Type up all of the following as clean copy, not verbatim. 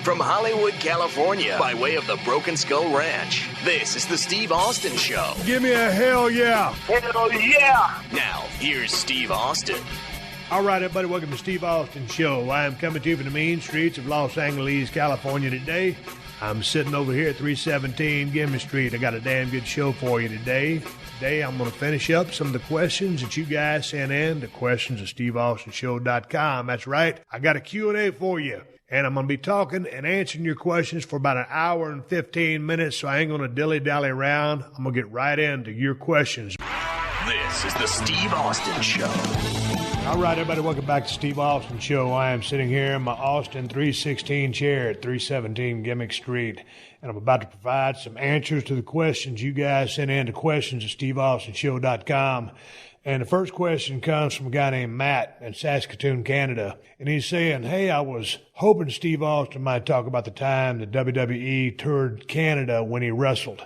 From Hollywood, California, by way of the Broken Skull Ranch, this is the Steve Austin Show. Give me a hell yeah. Hell yeah. Now, here's Steve Austin. All right, everybody, welcome to Steve Austin Show. I am coming to you from the mean streets of Los Angeles, California today. I'm sitting over here at 317 Gimme Street. I got a damn good show for you today. Today, I'm going to finish up some of the questions that you guys sent in, the questions at SteveAustinShow.com. That's right. I got a Q&A for you. And I'm going to be talking and answering your questions for about an hour and 15 minutes, so I ain't going to dilly-dally around. I'm going to get right into your questions. This is the Steve Austin Show. All right, everybody, welcome back to Steve Austin Show. I am sitting here in my Austin 316 chair at 317 Gimmick Street, and I'm about to provide some answers to the questions you guys sent in to questions at SteveAustinShow.com. And the first question comes from a guy named Matt in Saskatoon, Canada. And he's saying, hey, I was hoping Steve Austin might talk about the time the WWE toured Canada when he wrestled.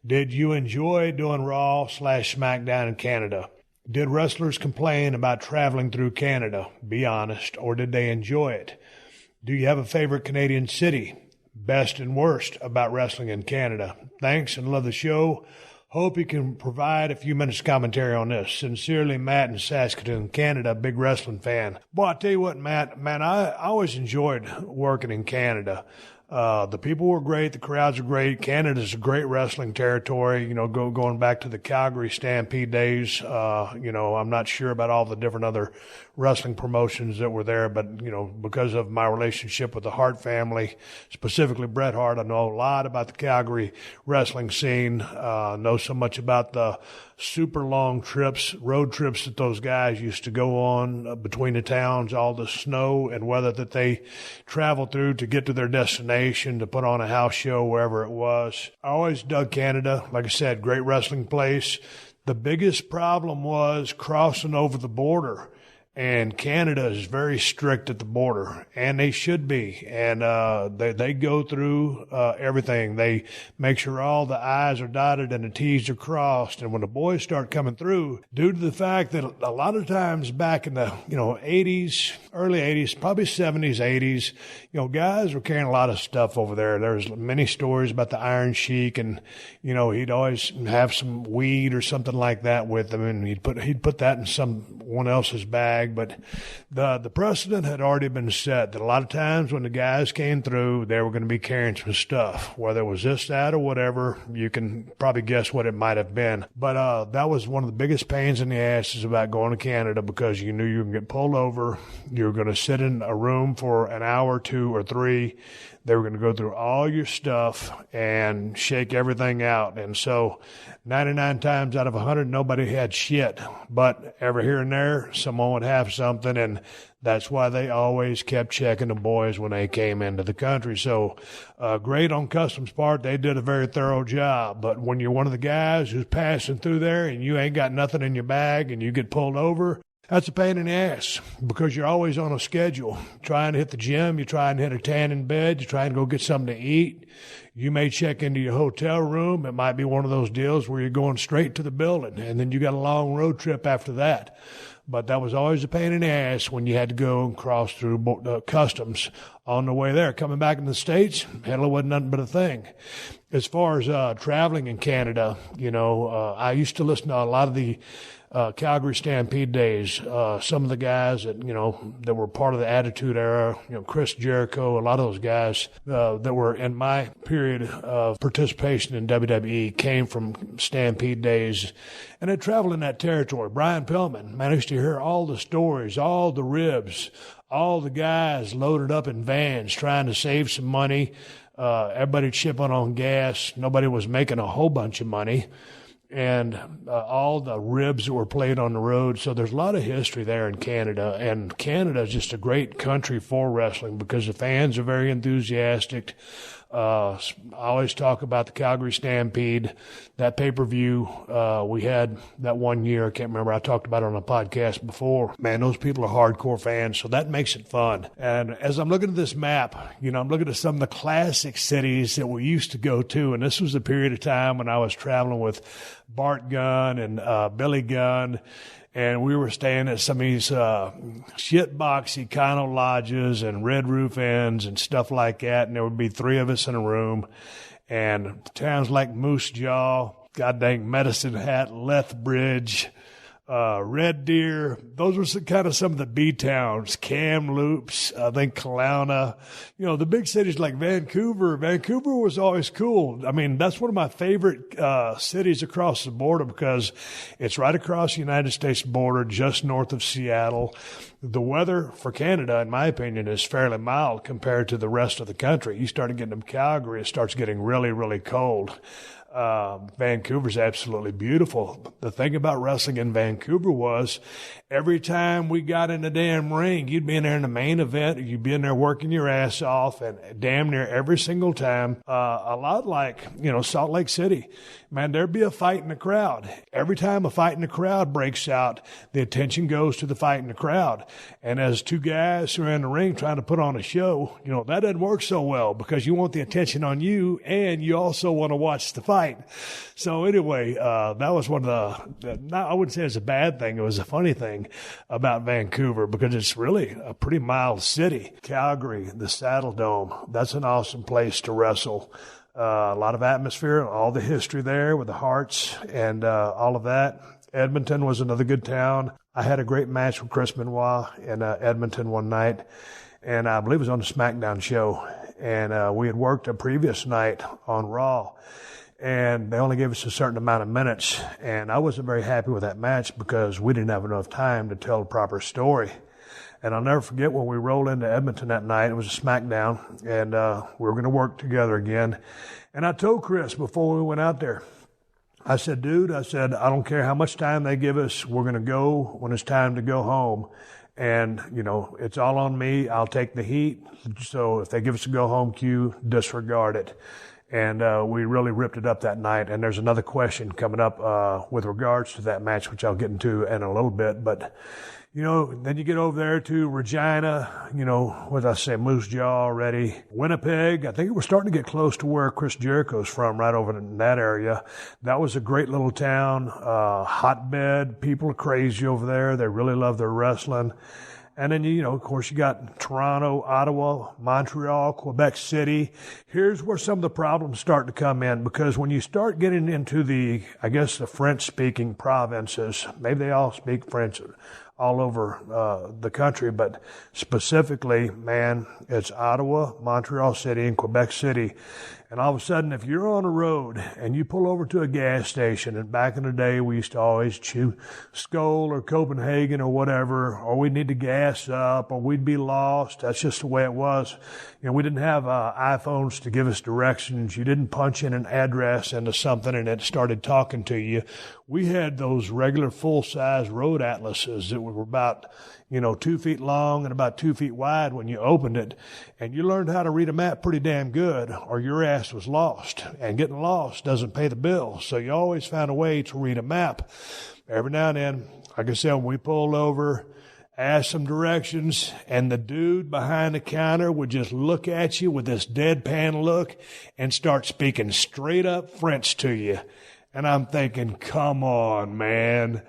Did you enjoy doing Raw/SmackDown in Canada? Did wrestlers complain about traveling through Canada? Be honest. Or did they enjoy it? Do you have a favorite Canadian city? Best and worst about wrestling in Canada. Thanks and love the show. Hope you can provide a few minutes of commentary on this. Sincerely, Matt in Saskatoon, Canada, big wrestling fan. Boy, I tell you what, Matt, man, I always enjoyed working in Canada. The people were great. The crowds are great. Canada's a great wrestling territory. You know, going back to the Calgary Stampede days. I'm not sure about all the different other wrestling promotions that were there, but, you know, because of my relationship with the Hart family, specifically Bret Hart, I know a lot about the Calgary wrestling scene. Know so much about the super long trips, road trips that those guys used to go on between the towns, all the snow and weather that they traveled through to get to their destination, to put on a house show wherever it was. I always dug Canada. Like I said, great wrestling place. The biggest problem was crossing over the border. And Canada is very strict at the border, and they should be. And they go through everything. They make sure all the I's are dotted and the T's are crossed. And when the boys start coming through, due to the fact that a lot of times back in the 80s, early 80s, probably 70s, 80s, guys were carrying a lot of stuff over there. There's many stories about the Iron Sheik, and he'd always have some weed or something like that with him, and he'd put that in someone else's bag. But the precedent had already been set that a lot of times when the guys came through, they were going to be carrying some stuff, whether it was this, that, or whatever. You can probably guess what it might have been. But that was one of the biggest pains in the asses about going to Canada, because you knew you were going to get pulled over. You were going to sit in a room for an hour, 2 or 3. They were going to go through all your stuff and shake everything out. And so 99 times out of 100, nobody had shit. But every here and there, someone would have something. And that's why they always kept checking the boys when they came into the country. So great on Customs part. They did a very thorough job. But when you're one of the guys who's passing through there and you ain't got nothing in your bag and you get pulled over, that's a pain in the ass, because you're always on a schedule. Trying to hit the gym, you're trying to hit a tan in bed, you're trying to go get something to eat. You may check into your hotel room. It might be one of those deals where you're going straight to the building, and then you got a long road trip after that. But that was always a pain in the ass when you had to go and cross through customs on the way there. Coming back in the States, hell, it wasn't nothing but a thing. As far as traveling in Canada, I used to listen to a lot of the Calgary Stampede days. Some of the guys that were part of the Attitude Era, Chris Jericho, a lot of those guys that were in my period of participation in WWE came from Stampede days, and they traveled in that territory. Brian Pillman, man, I used to hear all the stories, all the ribs, all the guys loaded up in vans trying to save some money. Everybody chipping on gas. Nobody was making a whole bunch of money. And all the ribs that were played on the road. So there's a lot of history there in Canada. And Canada is just a great country for wrestling because the fans are very enthusiastic. I always talk about the Calgary Stampede, that pay-per-view we had that one year. I can't remember. I talked about it on a podcast before. Man, those people are hardcore fans, so that makes it fun. And as I'm looking at this map, I'm looking at some of the classic cities that we used to go to, and this was a period of time when I was traveling with Bart Gunn and Billy Gunn And we were staying at some of these shitboxy kind of lodges and red roof inns and stuff like that. And there would be 3 of us in a room. And towns like Moose Jaw, God dang Medicine Hat, Lethbridge, Red Deer, those were some of the B towns, Kamloops, I think Kelowna, the big cities like Vancouver. Vancouver was always cool. I mean, that's one of my favorite cities across the border because it's right across the United States border, just north of Seattle. The weather for Canada, in my opinion, is fairly mild compared to the rest of the country. You start getting to Calgary, it starts getting really, really cold. Vancouver's absolutely beautiful. The thing about wrestling in Vancouver was every time we got in the damn ring, you'd be in there in the main event, you'd be in there working your ass off, and damn near every single time, a lot like, Salt Lake City, man, there'd be a fight in the crowd. Every time a fight in the crowd breaks out, the attention goes to the fight in the crowd. And as 2 guys who are in the ring trying to put on a show, that doesn't work so well because you want the attention on you and you also want to watch the fight. So anyway, that was one of I wouldn't say it's a bad thing. It was a funny thing about Vancouver because it's really a pretty mild city. Calgary, the Saddle Dome, that's an awesome place to wrestle. A lot of atmosphere, all the history there with the Hearts and all of that. Edmonton was another good town. I had a great match with Chris Benoit in Edmonton one night, and I believe it was on the SmackDown show. And we had worked a previous night on Raw, and they only gave us a certain amount of minutes. And I wasn't very happy with that match because we didn't have enough time to tell the proper story. And I'll never forget when we rolled into Edmonton that night. It was a SmackDown, and we were going to work together again. And I told Chris before we went out there, I said, dude, I don't care how much time they give us. We're going to go when it's time to go home. And, it's all on me. I'll take the heat. So if they give us a go-home cue, disregard it. And we really ripped it up that night. And there's another question coming up with regards to that match, which I'll get into in a little bit. But, then you get over there to Regina, what did I say, Moose Jaw already. Winnipeg, I think we're starting to get close to where Chris Jericho's from, right over in that area. That was a great little town, hotbed. People are crazy over there. They really love their wrestling. And then, of course, you got Toronto, Ottawa, Montreal, Quebec City. Here's where some of the problems start to come in, because when you start getting into the French-speaking provinces, maybe they all speak French all over the country, but specifically, man, it's Ottawa, Montreal City, and Quebec City. And all of a sudden, if you're on a road and you pull over to a gas station, and back in the day, we used to always choose Skoal or Copenhagen or whatever, or we'd need to gas up, or we'd be lost. That's just the way it was. We didn't have iPhones to give us directions. You didn't punch in an address into something and it started talking to you. We had those regular full-size road atlases that were about 2 feet long and about 2 feet wide when you opened it. And you learned how to read a map pretty damn good, or your ass was lost. And getting lost doesn't pay the bill. So you always found a way to read a map. Every now and then, like I said, when we pulled over, asked some directions, and the dude behind the counter would just look at you with this deadpan look and start speaking straight up French to you. And I'm thinking, come on, man.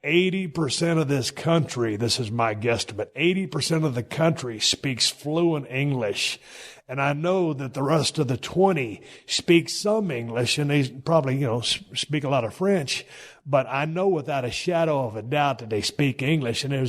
80% of this country, this is my guesstimate, 80% of the country speaks fluent English. And I know that the rest of the 20 speak some English, and they probably, speak a lot of French. But I know without a shadow of a doubt that they speak English. And it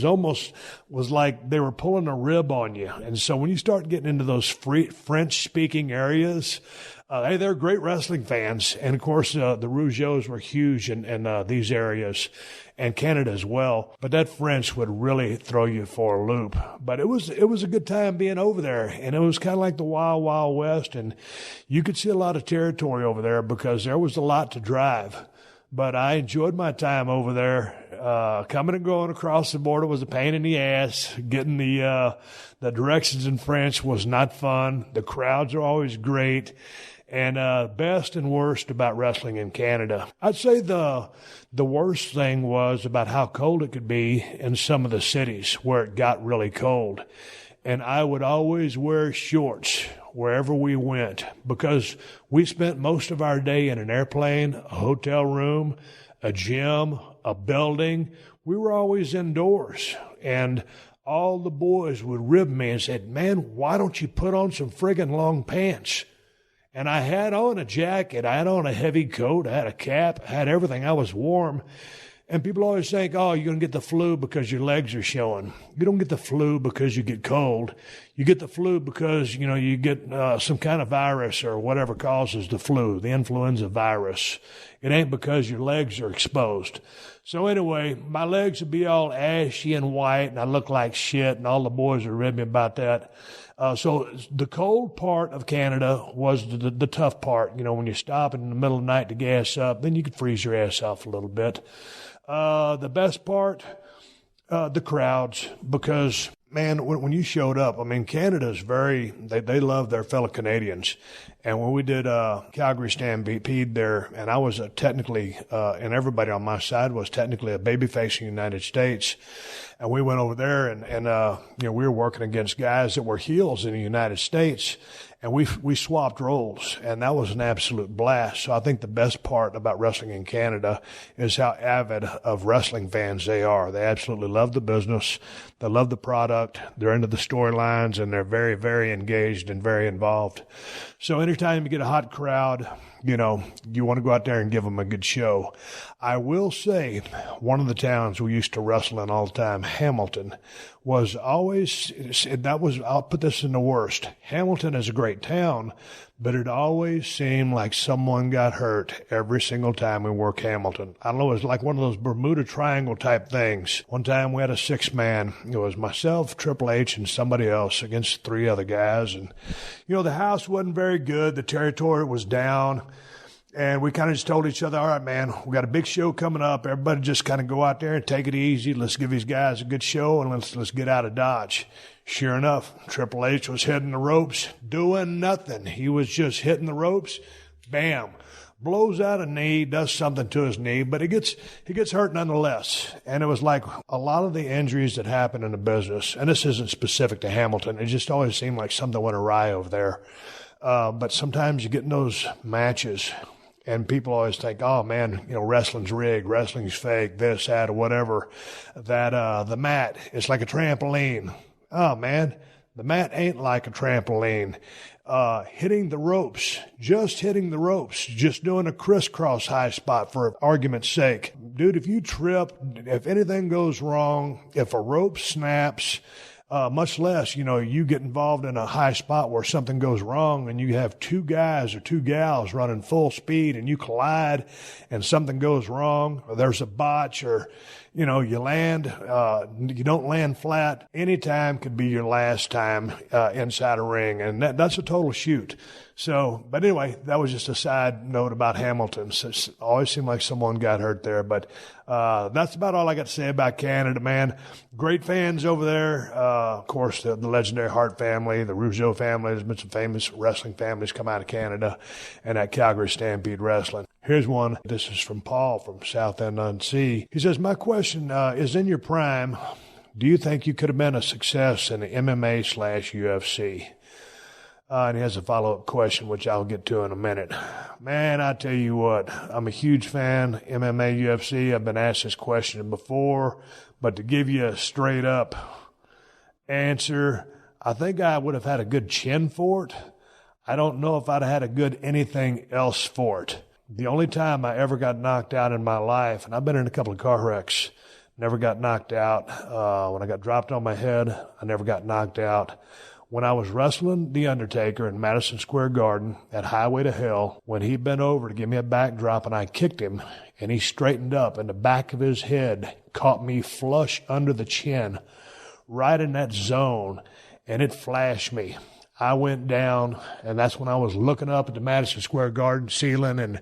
was like they were pulling a rib on you. And so when you start getting into those French-speaking areas, hey, they're great wrestling fans. And, of course, the Rougeaus were huge in these areas, and Canada as well. But that French would really throw you for a loop. But it was a good time being over there. And it was kind of like the Wild, Wild West. And you could see a lot of territory over there because there was a lot to drive. But I enjoyed my time over there. Coming and going across the border was a pain in the ass. Getting the directions in French was not fun. The crowds are always great. And best and worst about wrestling in Canada, I'd say the worst thing was about how cold it could be in some of the cities where it got really cold. And I would always wear shorts wherever we went because we spent most of our day in an airplane, a hotel room, a gym, a building. we were always indoors, and all the boys would rib me and said, man, why don't you put on some friggin' long pants? And I had on a jacket, I had on a heavy coat, I had a cap, I had everything. I was warm. And people always think, oh, you're going to get the flu because your legs are showing. You don't get the flu because you get cold. You get the flu because, you get some kind of virus or whatever causes the flu, the influenza virus. It ain't because your legs are exposed. So anyway, my legs would be all ashy and white, and I look like shit, and all the boys would rib me about that. So the cold part of Canada was the tough part. When you stop in the middle of the night to gas up, then you could freeze your ass off a little bit. The best part, the crowds, because, man, when you showed up, Canada's they love their fellow Canadians. And when we did Calgary Stampede there, and I was technically, and everybody on my side was technically a babyface in the United States, and we went over there and we were working against guys that were heels in the United States, and we swapped roles, and that was an absolute blast. So I think the best part about wrestling in Canada is how avid of wrestling fans they are. They absolutely love the business. They love the product. They're into the storylines, and they're very, very engaged and very involved. So anytime you get a hot crowd, you want to go out there and give them a good show. I will say one of the towns we used to wrestle in all the time, Hamilton, was always, I'll put this in the worst. Hamilton is a great town, but it always seemed like someone got hurt every single time we worked Hamilton. I don't know, it was like one of those Bermuda Triangle type things. One time we had a 6-man. It was myself, Triple H, and somebody else against 3 other guys. And, the house wasn't very good. The territory was down. And we kind of just told each other, all right, man, we got a big show coming up. Everybody just kind of go out there and take it easy. Let's give these guys a good show, and let's get out of Dodge. Sure enough, Triple H was hitting the ropes, doing nothing. He was just hitting the ropes. Bam. Blows out a knee, does something to his knee, but he gets hurt nonetheless. And it was like a lot of the injuries that happen in the business, and this isn't specific to Hamilton, it just always seemed like something went awry over there. But sometimes you get in those matches, and people always think, oh, man, wrestling's rigged, wrestling's fake, this, that, or whatever. That the mat is like a trampoline. Oh, man, the mat ain't like a trampoline. Hitting the ropes, just doing a crisscross high spot for argument's sake. Dude, if you trip, if anything goes wrong, if a rope snaps, much less, you get involved in a high spot where something goes wrong and you have 2 guys or 2 gals running full speed and you collide and something goes wrong, or there's a botch, or, you land, you don't land flat. Any time could be your last time inside a ring, and that's a total shoot. So, but anyway, that was just a side note about Hamilton. So it always seemed like someone got hurt there, but that's about all I got to say about Canada, man. Great fans over there. Of course, the legendary Hart family, the Rougeau family. There's been some famous wrestling families come out of Canada, and that Calgary Stampede Wrestling. Here's one. This is from Paul from South End on Sea. He says, my question is, in your prime, do you think you could have been a success in the MMA/UFC? And he has a follow-up question, which I'll get to in a minute. Man, I tell you what, I'm a huge fan, MMA, UFC. I've been asked this question before, but to give you a straight-up answer, I think I would have had a good chin for it. I don't know if I'd have had a good anything else for it. The only time I ever got knocked out in my life, and I've been in a couple of car wrecks, never got knocked out. When I got dropped on my head, I never got knocked out. When I was wrestling The Undertaker in Madison Square Garden at Highway to Hell, when he bent over to give me a backdrop and I kicked him, and he straightened up and the back of his head caught me flush under the chin, right in that zone, and it flashed me. I went down, and that's when I was looking up at the Madison Square Garden ceiling, and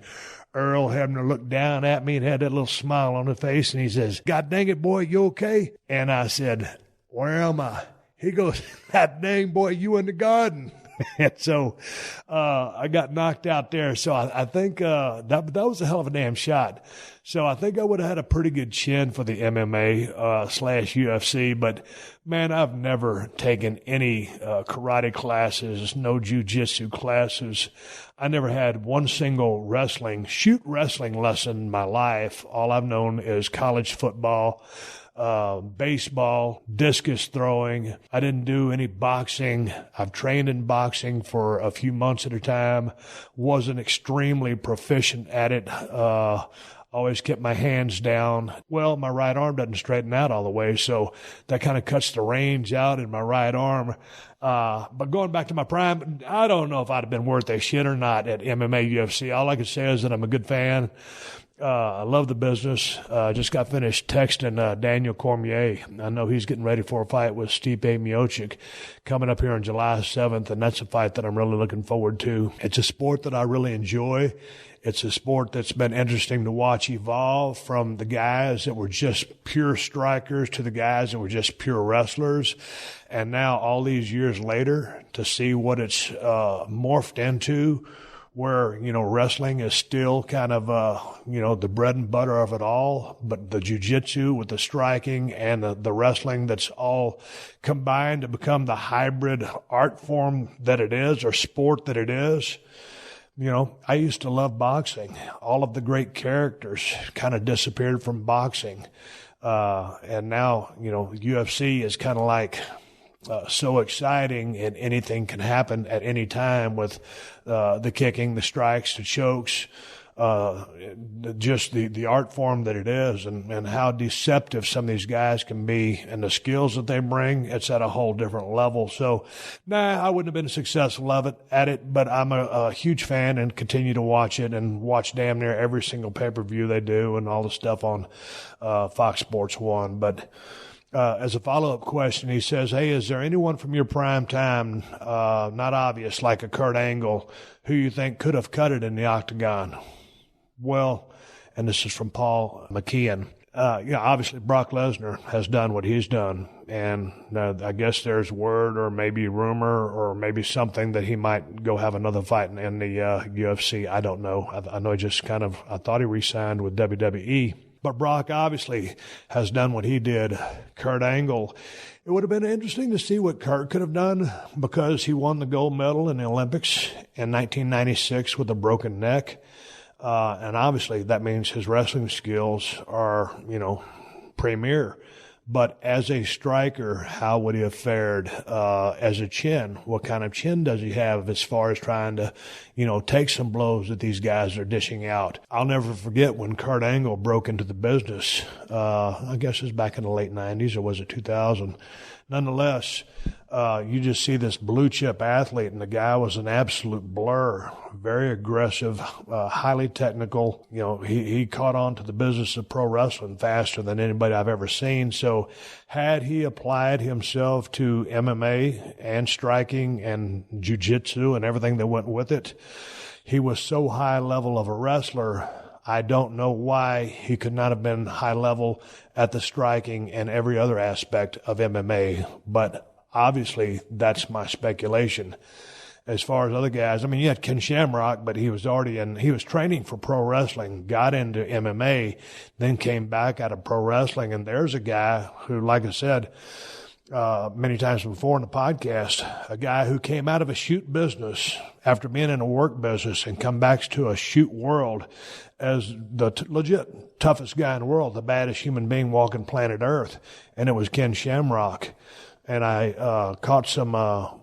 Earl having to look down at me and had that little smile on his face, and he says, God dang it, boy, you okay? And I said, where am I? He goes, that dang boy, you in the garden. And so I got knocked out there. So I think that was a hell of a damn shot. So I think I would have had a pretty good chin for the MMA / UFC. But, man, I've never taken any karate classes, no jiu-jitsu classes. I never had one single shoot wrestling lesson in my life. All I've known is college football, baseball, discus throwing. I didn't do any boxing. I've trained in boxing for a few months at a time. Wasn't extremely proficient at it. Always kept my hands down. Well, my right arm doesn't straighten out all the way, so that kind of cuts the range out in my right arm. But going back to my prime, I don't know if I'd have been worth a shit or not at MMA, UFC. All I can say is that I'm a good fan. I love the business. Just got finished texting Daniel Cormier. I know he's getting ready for a fight with Stipe Miocic coming up here on July 7th, and that's a fight that I'm really looking forward to. It's a sport that I really enjoy. It's a sport that's been interesting to watch evolve from the guys that were just pure strikers to the guys that were just pure wrestlers. And now all these years later to see what it's morphed into, where, wrestling is still kind of, the bread and butter of it all, but the jiu-jitsu with the striking and the wrestling that's all combined to become the hybrid art form that it is, or sport that it is. I used to love boxing. All of the great characters kind of disappeared from boxing. And now, UFC is kind of like so exciting, and anything can happen at any time with the kicking, the strikes, the chokes, just the art form that it is, and how deceptive some of these guys can be, and the skills that they bring. It's at a whole different level. So, I wouldn't have been successful at it, but I'm a huge fan and continue to watch it, and watch damn near every single pay-per-view they do and all the stuff on Fox Sports 1. But as a follow-up question, he says, hey, is there anyone from your prime time, not obvious, like a Kurt Angle, who you think could have cut it in the octagon? Well, and this is from Paul McKeon. Obviously Brock Lesnar has done what he's done, and I guess there's word or maybe rumor or maybe something that he might go have another fight in the UFC. I don't know. I know he just I thought he re-signed with WWE. But Brock obviously has done what he did. Kurt Angle, it would have been interesting to see what Kurt could have done, because he won the gold medal in the Olympics in 1996 with a broken neck. And obviously that means his wrestling skills are, premier. But as a striker, how would he have fared as a chin? What kind of chin does he have as far as trying to, take some blows that these guys are dishing out? I'll never forget when Kurt Angle broke into the business. I guess it was back in the late 90s, or was it 2000? Nonetheless, you just see this blue chip athlete, and the guy was an absolute blur, very aggressive, highly technical. He caught on to the business of pro wrestling faster than anybody I've ever seen. So had he applied himself to MMA and striking and jiu-jitsu and everything that went with it, he was so high level of a wrestler, I don't know why he could not have been high level at the striking and every other aspect of MMA. But obviously, that's my speculation. As far as other guys, you had Ken Shamrock, but he was training for pro wrestling, got into MMA, then came back out of pro wrestling. And there's a guy who, like I said, many times before in the podcast, a guy who came out of a shoot business after being in a work business and come back to a shoot world as the legit toughest guy in the world, the baddest human being walking planet Earth. And it was Ken Shamrock. And I caught some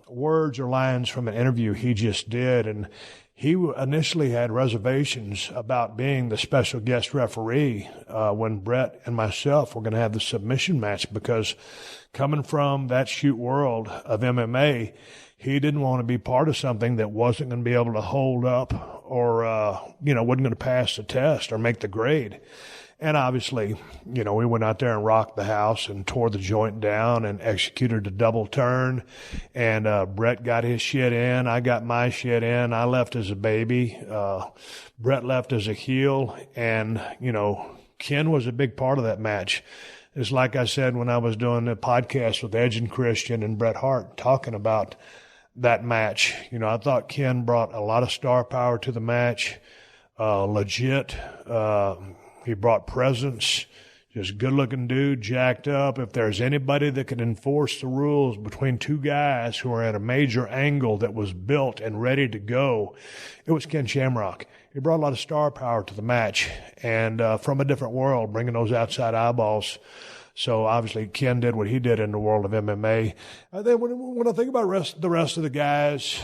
words or lines from an interview he just did, and he initially had reservations about being the special guest referee when Brett and myself were going to have the submission match, because coming from that shoot world of MMA, he didn't want to be part of something that wasn't going to be able to hold up or, wasn't going to pass the test or make the grade. And obviously, we went out there and rocked the house and tore the joint down and executed a double turn. And Brett got his shit in. I got my shit in. I left as a baby. Brett left as a heel. And, Ken was a big part of that match. It's like I said when I was doing the podcast with Edge and Christian and Bret Hart, talking about that match. You know, I thought Ken brought a lot of star power to the match. Legit. He brought presence. Just good-looking dude, jacked up. If there's anybody that could enforce the rules between two guys who are at a major angle that was built and ready to go, it was Ken Shamrock. He brought a lot of star power to the match, and from a different world, bringing those outside eyeballs. So obviously Ken did what he did in the world of MMA. And then when I think about the rest of the guys,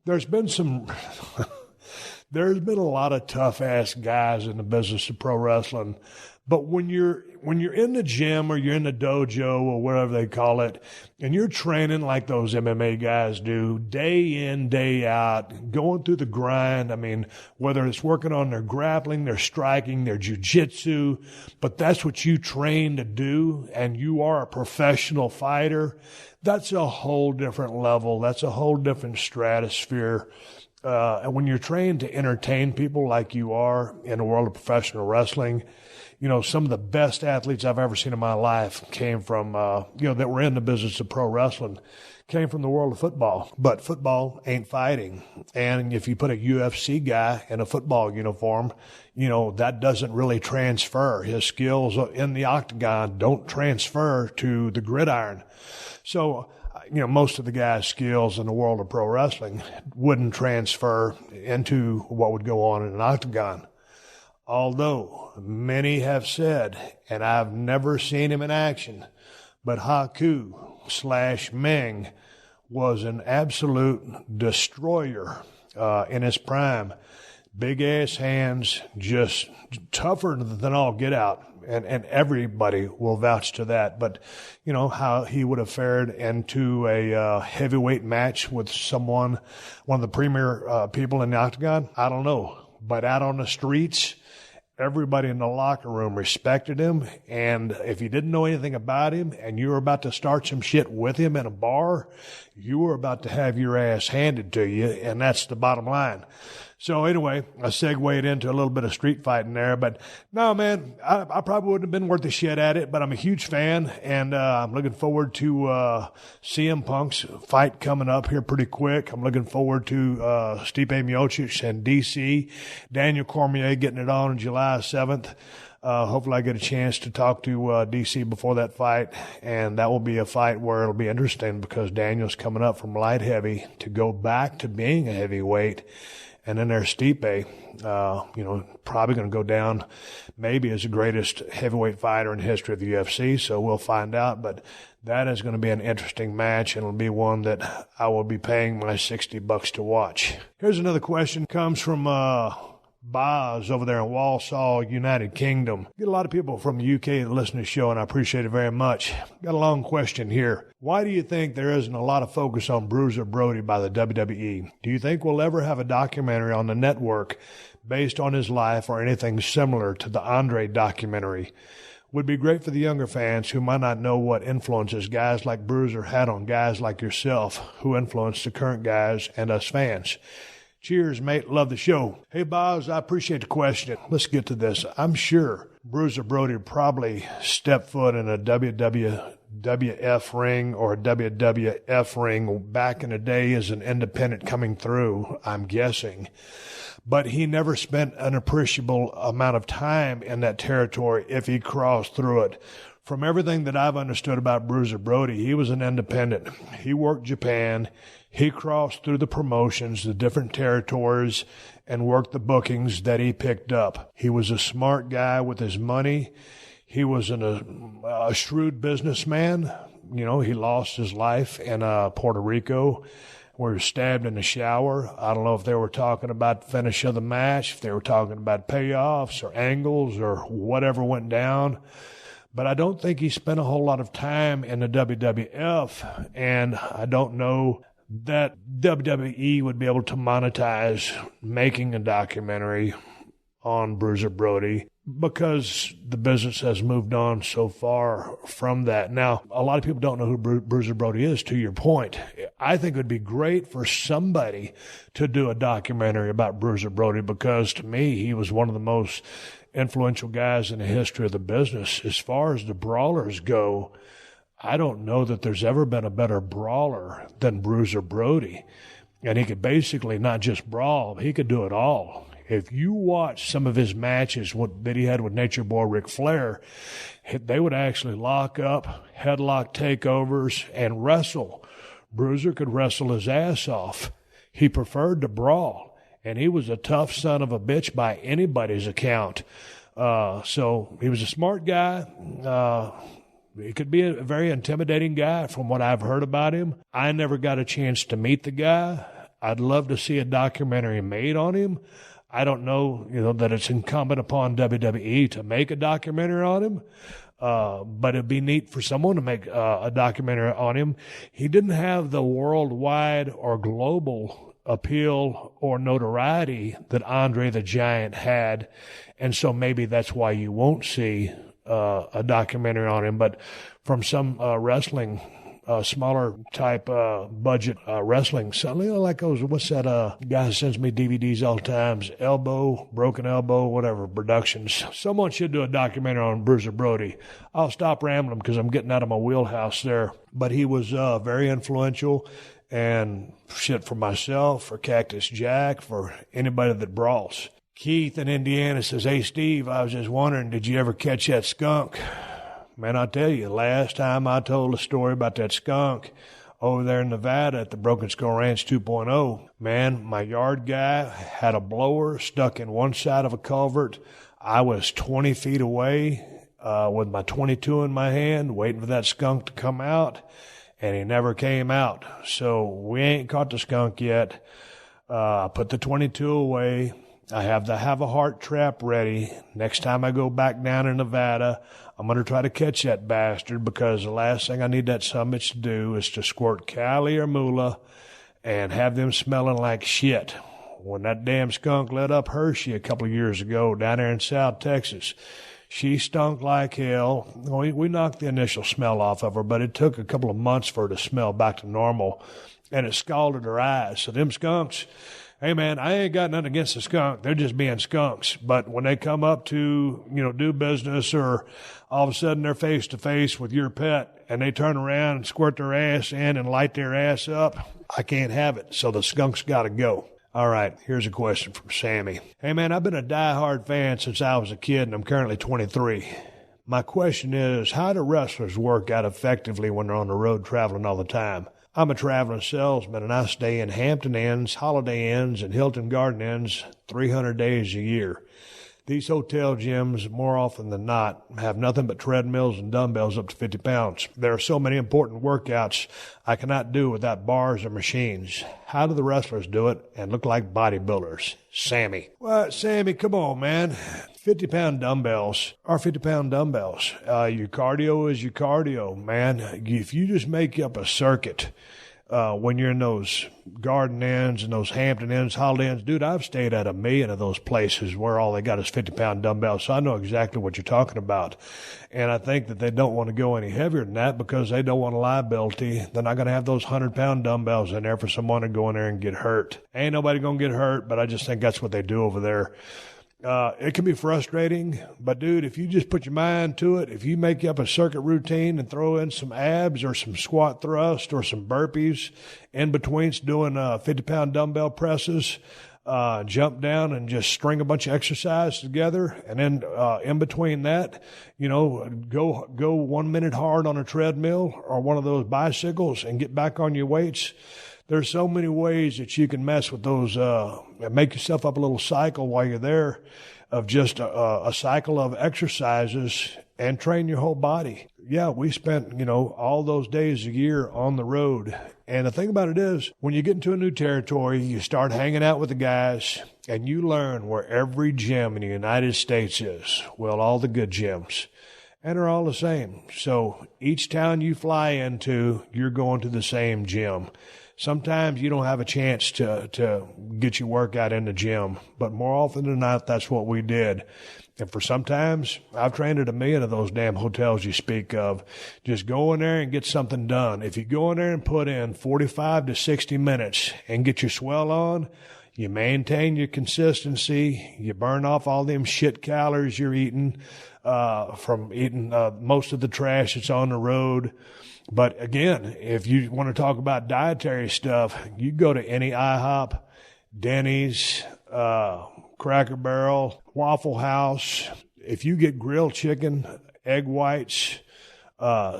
there's been there's been a lot of tough-ass guys in the business of pro wrestling. But when you're in the gym or you're in the dojo or whatever they call it, and you're training like those MMA guys do, day in, day out, going through the grind, I mean, whether it's working on their grappling, their striking, their jiu-jitsu, but that's what you train to do, and you are a professional fighter, that's a whole different level. That's a whole different stratosphere. And when you're trained to entertain people like you are in the world of professional wrestling, you know, some of the best athletes I've ever seen in my life came from, that were in the business of pro wrestling, came from the world of football. But football ain't fighting. And if you put a UFC guy in a football uniform, you know, that doesn't really transfer. His skills in the octagon don't transfer to the gridiron. So, you know, most of the guys' skills in the world of pro wrestling wouldn't transfer into what would go on in an octagon. Although many have said, and I've never seen him in action, but Haku/Meng was an absolute destroyer in his prime. Big ass hands, just tougher than all get out. And everybody will vouch to that. But, you know, how he would have fared into a heavyweight match with one of the premier people in the octagon, I don't know. But out on the streets, everybody in the locker room respected him. And if you didn't know anything about him and you were about to start some shit with him in a bar, you were about to have your ass handed to you. And that's the bottom line. So anyway, I segued into a little bit of street fighting there, but no, man, I probably wouldn't have been worth a shit at it, but I'm a huge fan, and I'm looking forward to CM Punk's fight coming up here pretty quick. I'm looking forward to Stipe Miocic and DC, Daniel Cormier getting it on July 7th. Hopefully I get a chance to talk to DC before that fight, and that will be a fight where it'll be interesting because Daniel's coming up from light heavy to go back to being a heavyweight. And then there's Stipe, probably going to go down maybe as the greatest heavyweight fighter in the history of the UFC. So we'll find out. But that is going to be an interesting match, and it'll be one that I will be paying my $60 to watch. Here's another question. Comes from Boz over there in Walsall, United Kingdom. Get a lot of people from the UK that listen to the show, and I appreciate it very much. Got a long question here. Why do you think there isn't a lot of focus on Bruiser Brody by the WWE? Do you think we'll ever have a documentary on the network based on his life or anything similar to the Andre documentary? Would be great for the younger fans who might not know what influences guys like Bruiser had on guys like yourself who influenced the current guys and us fans. Cheers, mate. Love the show. Hey, Boz, I appreciate the question. Let's get to this. I'm sure Bruiser Brody probably stepped foot in a WWF ring or a WWF ring back in the day as an independent coming through, I'm guessing. But he never spent an appreciable amount of time in that territory if he crossed through it. From everything that I've understood about Bruiser Brody, he was an independent. He worked Japan. He crossed through the promotions, the different territories, and worked the bookings that he picked up. He was a smart guy with his money. He was a shrewd businessman. You know, he lost his life in Puerto Rico where he was stabbed in the shower. I don't know if they were talking about the finish of the match, if they were talking about payoffs or angles or whatever went down. But I don't think he spent a whole lot of time in the WWF, and I don't know that WWE would be able to monetize making a documentary on Bruiser Brody because the business has moved on so far from that. Now, a lot of people don't know who Bruiser Brody is, to your point. I think it would be great for somebody to do a documentary about Bruiser Brody because, to me, he was one of the most influential guys in the history of the business. As far as the brawlers go, I don't know that there's ever been a better brawler than Bruiser Brody. And he could basically not just brawl, he could do it all. If you watch some of his matches that he had with Nature Boy Ric Flair, they would actually lock up, headlock takeovers, and wrestle. Bruiser could wrestle his ass off. He preferred to brawl, and he was a tough son of a bitch by anybody's account. So he was a smart guy. He could be a very intimidating guy from what I've heard about him. I never got a chance to meet the guy. I'd love to see a documentary made on him. I don't know, that it's incumbent upon WWE to make a documentary on him, but it'd be neat for someone to make a documentary on him. He didn't have the worldwide or global appeal or notoriety that Andre the Giant had, and so maybe that's why you won't see a documentary on him. But from some wrestling, smaller type budget wrestling, so, like those, what's that guy who sends me DVDs all the time, Broken Elbow, whatever, Productions. Someone should do a documentary on Bruiser Brody. I'll stop rambling because I'm getting out of my wheelhouse there. But he was very influential, and shit, for myself, for Cactus Jack, for anybody that brawls. Keith in Indiana says, "Hey, Steve, I was just wondering, did you ever catch that skunk?" Man, I'll tell you, last time I told a story about that skunk over there in Nevada at the Broken Skull Ranch 2.0, man, my yard guy had a blower stuck in one side of a culvert. I was 20 feet away with my 22 in my hand, waiting for that skunk to come out, and he never came out. So we ain't caught the skunk yet. I put the 22 away. I have the Have a Heart trap ready. Next time I go back down in Nevada, I'm going to try to catch that bastard, because the last thing I need that summit to do is to squirt Cali or Moolah and have them smelling like shit. When that damn skunk lit up Hershey a couple of years ago down there in South Texas, she stunk like hell. We knocked the initial smell off of her, but it took a couple of months for her to smell back to normal, and it scalded her eyes. So them skunks, hey, man, I ain't got nothing against the skunk. They're just being skunks. But when they come up to, do business, or all of a sudden they're face to face with your pet and they turn around and squirt their ass in and light their ass up, I can't have it. So the skunk's got to go. All right, here's a question from Sammy. "Hey, man, I've been a diehard fan since I was a kid, and I'm currently 23. My question is, how do wrestlers work out effectively when they're on the road traveling all the time? I'm a traveling salesman, and I stay in Hampton Inns, Holiday Inns, and Hilton Garden Inns 300 days a year. These hotel gyms, more often than not, have nothing but treadmills and dumbbells up to 50 pounds. There are so many important workouts I cannot do without bars or machines. How do the wrestlers do it and look like bodybuilders?" Sammy. Well, Sammy, come on, man. 50-pound dumbbells are 50-pound dumbbells. Your cardio is your cardio, man. If you just make up a circuit when you're in those Garden Inns and those Hampton Inns, Holiday Inns, dude, I've stayed at 1,000,000 of those places where all they got is 50-pound dumbbells, so I know exactly what you're talking about. And I think that they don't want to go any heavier than that because they don't want a liability. They're not going to have those 100-pound dumbbells in there for someone to go in there and get hurt. Ain't nobody going to get hurt, but I just think that's what they do over there. It can be frustrating, but dude, if you just put your mind to it, if you make up a circuit routine and throw in some abs or some squat thrust or some burpees in between doing 50-pound dumbbell presses, jump down and just string a bunch of exercise together, and then in between that, go 1 minute hard on a treadmill or one of those bicycles and get back on your weights. There's so many ways that you can mess with those, make yourself up a little cycle while you're there of just a cycle of exercises and train your whole body. Yeah, we spent, all those days a year on the road. And the thing about it is, when you get into a new territory, you start hanging out with the guys and you learn where every gym in the United States is. Well, all the good gyms. And they're all the same. So each town you fly into, you're going to the same gym. Sometimes you don't have a chance to get your workout in the gym, but more often than not, that's what we did. And for sometimes, I've trained at 1,000,000 of those damn hotels you speak of. Just go in there and get something done. If you go in there and put in 45 to 60 minutes and get your swell on, You maintain your consistency. You burn off all them shit calories you're eating from eating most of the trash that's on the road. But again, if you want to talk about dietary stuff, you go to any IHOP, Denny's, Cracker Barrel, Waffle House. If you get grilled chicken, egg whites,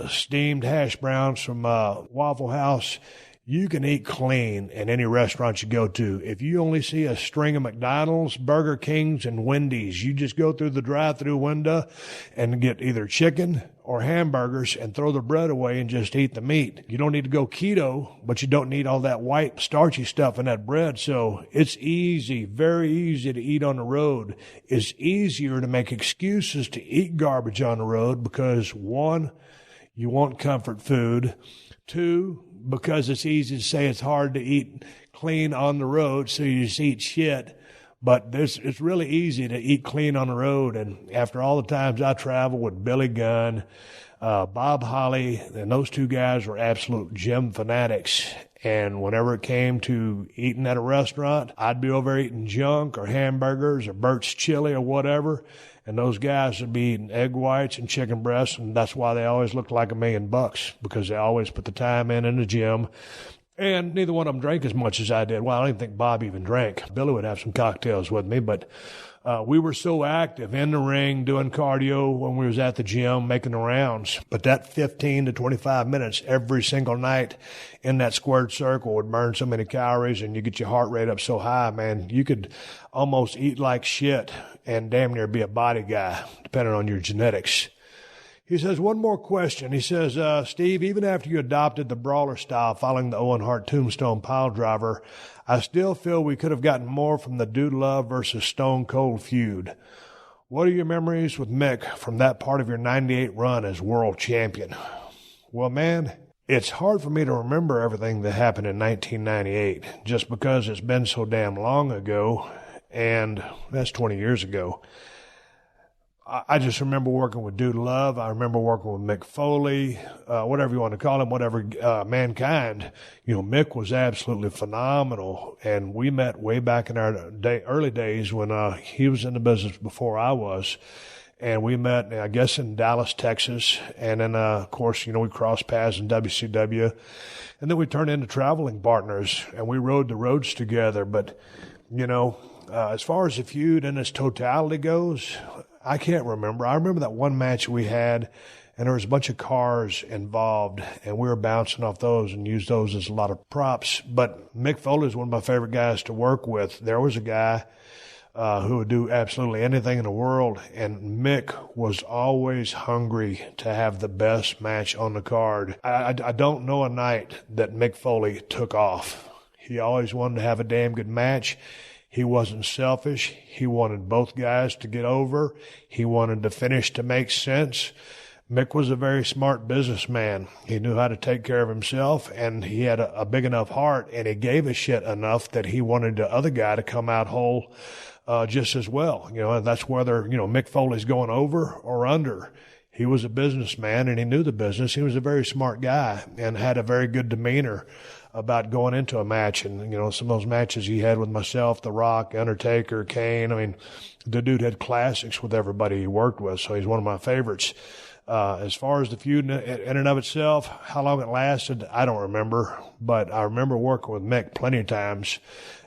steamed hash browns from Waffle House, you can eat clean in any restaurant you go to. If you only see a string of McDonald's, Burger Kings, and Wendy's, you just go through the drive-through window and get either chicken or hamburgers and throw the bread away and just eat the meat. You don't need to go keto, but you don't need all that white starchy stuff in that bread. So it's easy, very easy to eat on the road. It's easier to make excuses to eat garbage on the road because, one, you want comfort food. Two, because it's easy to say it's hard to eat clean on the road, so you just eat shit. But it's really easy to eat clean on the road. And after all the times I traveled with Billy Gunn, Bob Holly, and those two guys were absolute gym fanatics. And whenever it came to eating at a restaurant, I'd be over eating junk or hamburgers or Burt's Chili or whatever. And those guys would be eating egg whites and chicken breasts, and that's why they always looked like $1 million, because they always put the time in the gym. And neither one of them drank as much as I did. Well, I didn't think Bob even drank. Billy would have some cocktails with me, but we were so active in the ring, doing cardio when we was at the gym, making the rounds. But that 15 to 25 minutes every single night in that squared circle would burn so many calories, and you get your heart rate up so high, man, you could almost eat like shit and damn near be a body guy, depending on your genetics. He says, one more question. He says, Steve, even after you adopted the brawler style following the Owen Hart Tombstone pile driver, I still feel we could have gotten more from the Dude Love versus Stone Cold feud. What are your memories with Mick from that part of your 98 run as world champion? Well, man, it's hard for me to remember everything that happened in 1998 just because it's been so damn long ago, and that's 20 years ago. I just remember working with Dude Love. I remember working with Mick Foley, whatever you want to call him, whatever, Mankind. You know, Mick was absolutely phenomenal. And we met way back in our early days when he was in the business before I was. And we met, I guess, in Dallas, Texas. And then, of course, you know, we crossed paths in WCW. And then we turned into traveling partners, and we rode the roads together. But, you know, as far as the feud in its totality goes, I can't remember. I remember that one match we had, and there was a bunch of cars involved, and we were bouncing off those and used those as a lot of props. But Mick Foley is one of my favorite guys to work with. There was a guy who would do absolutely anything in the world, and Mick was always hungry to have the best match on the card. I don't know a night that Mick Foley took off. He always wanted to have a damn good match. He wasn't selfish. He wanted both guys to get over. He wanted the finish to make sense. Mick was a very smart businessman. He knew how to take care of himself, and he had a big enough heart, and he gave a shit enough that he wanted the other guy to come out whole just as well. You know, and that's whether, you know, Mick Foley's going over or under. He was a businessman, and he knew the business. He was a very smart guy and had a very good demeanor about going into a match. And, you know, some of those matches he had with myself, The Rock, Undertaker, Kane, I mean, the dude had classics with everybody he worked with, so he's one of my favorites. As far as the feud in and of itself, how long it lasted, I don't remember. But I remember working with Mick plenty of times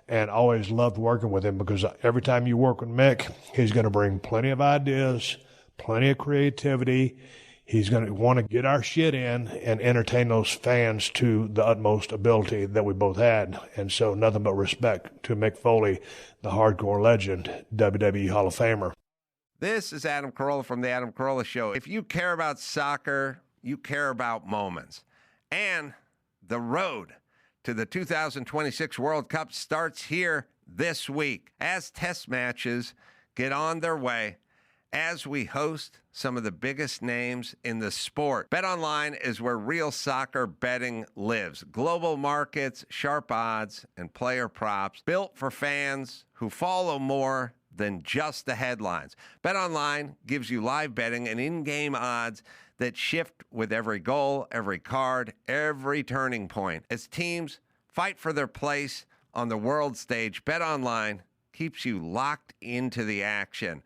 and always loved working with him because every time you work with Mick, he's going to bring plenty of ideas, plenty of creativity. He's going to want to get our shit in and entertain those fans to the utmost ability that we both had. And so nothing but respect to Mick Foley, the hardcore legend, WWE Hall of Famer. This is Adam Carolla from The Adam Carolla Show. If you care about soccer, you care about moments. And the road to the 2026 World Cup starts here this week as test matches get on their way, as we host some of the biggest names in the sport. BetOnline is where real soccer betting lives. Global markets, sharp odds, and player props built for fans who follow more than just the headlines. BetOnline gives you live betting and in-game odds that shift with every goal, every card, every turning point. As teams fight for their place on the world stage, BetOnline keeps you locked into the action.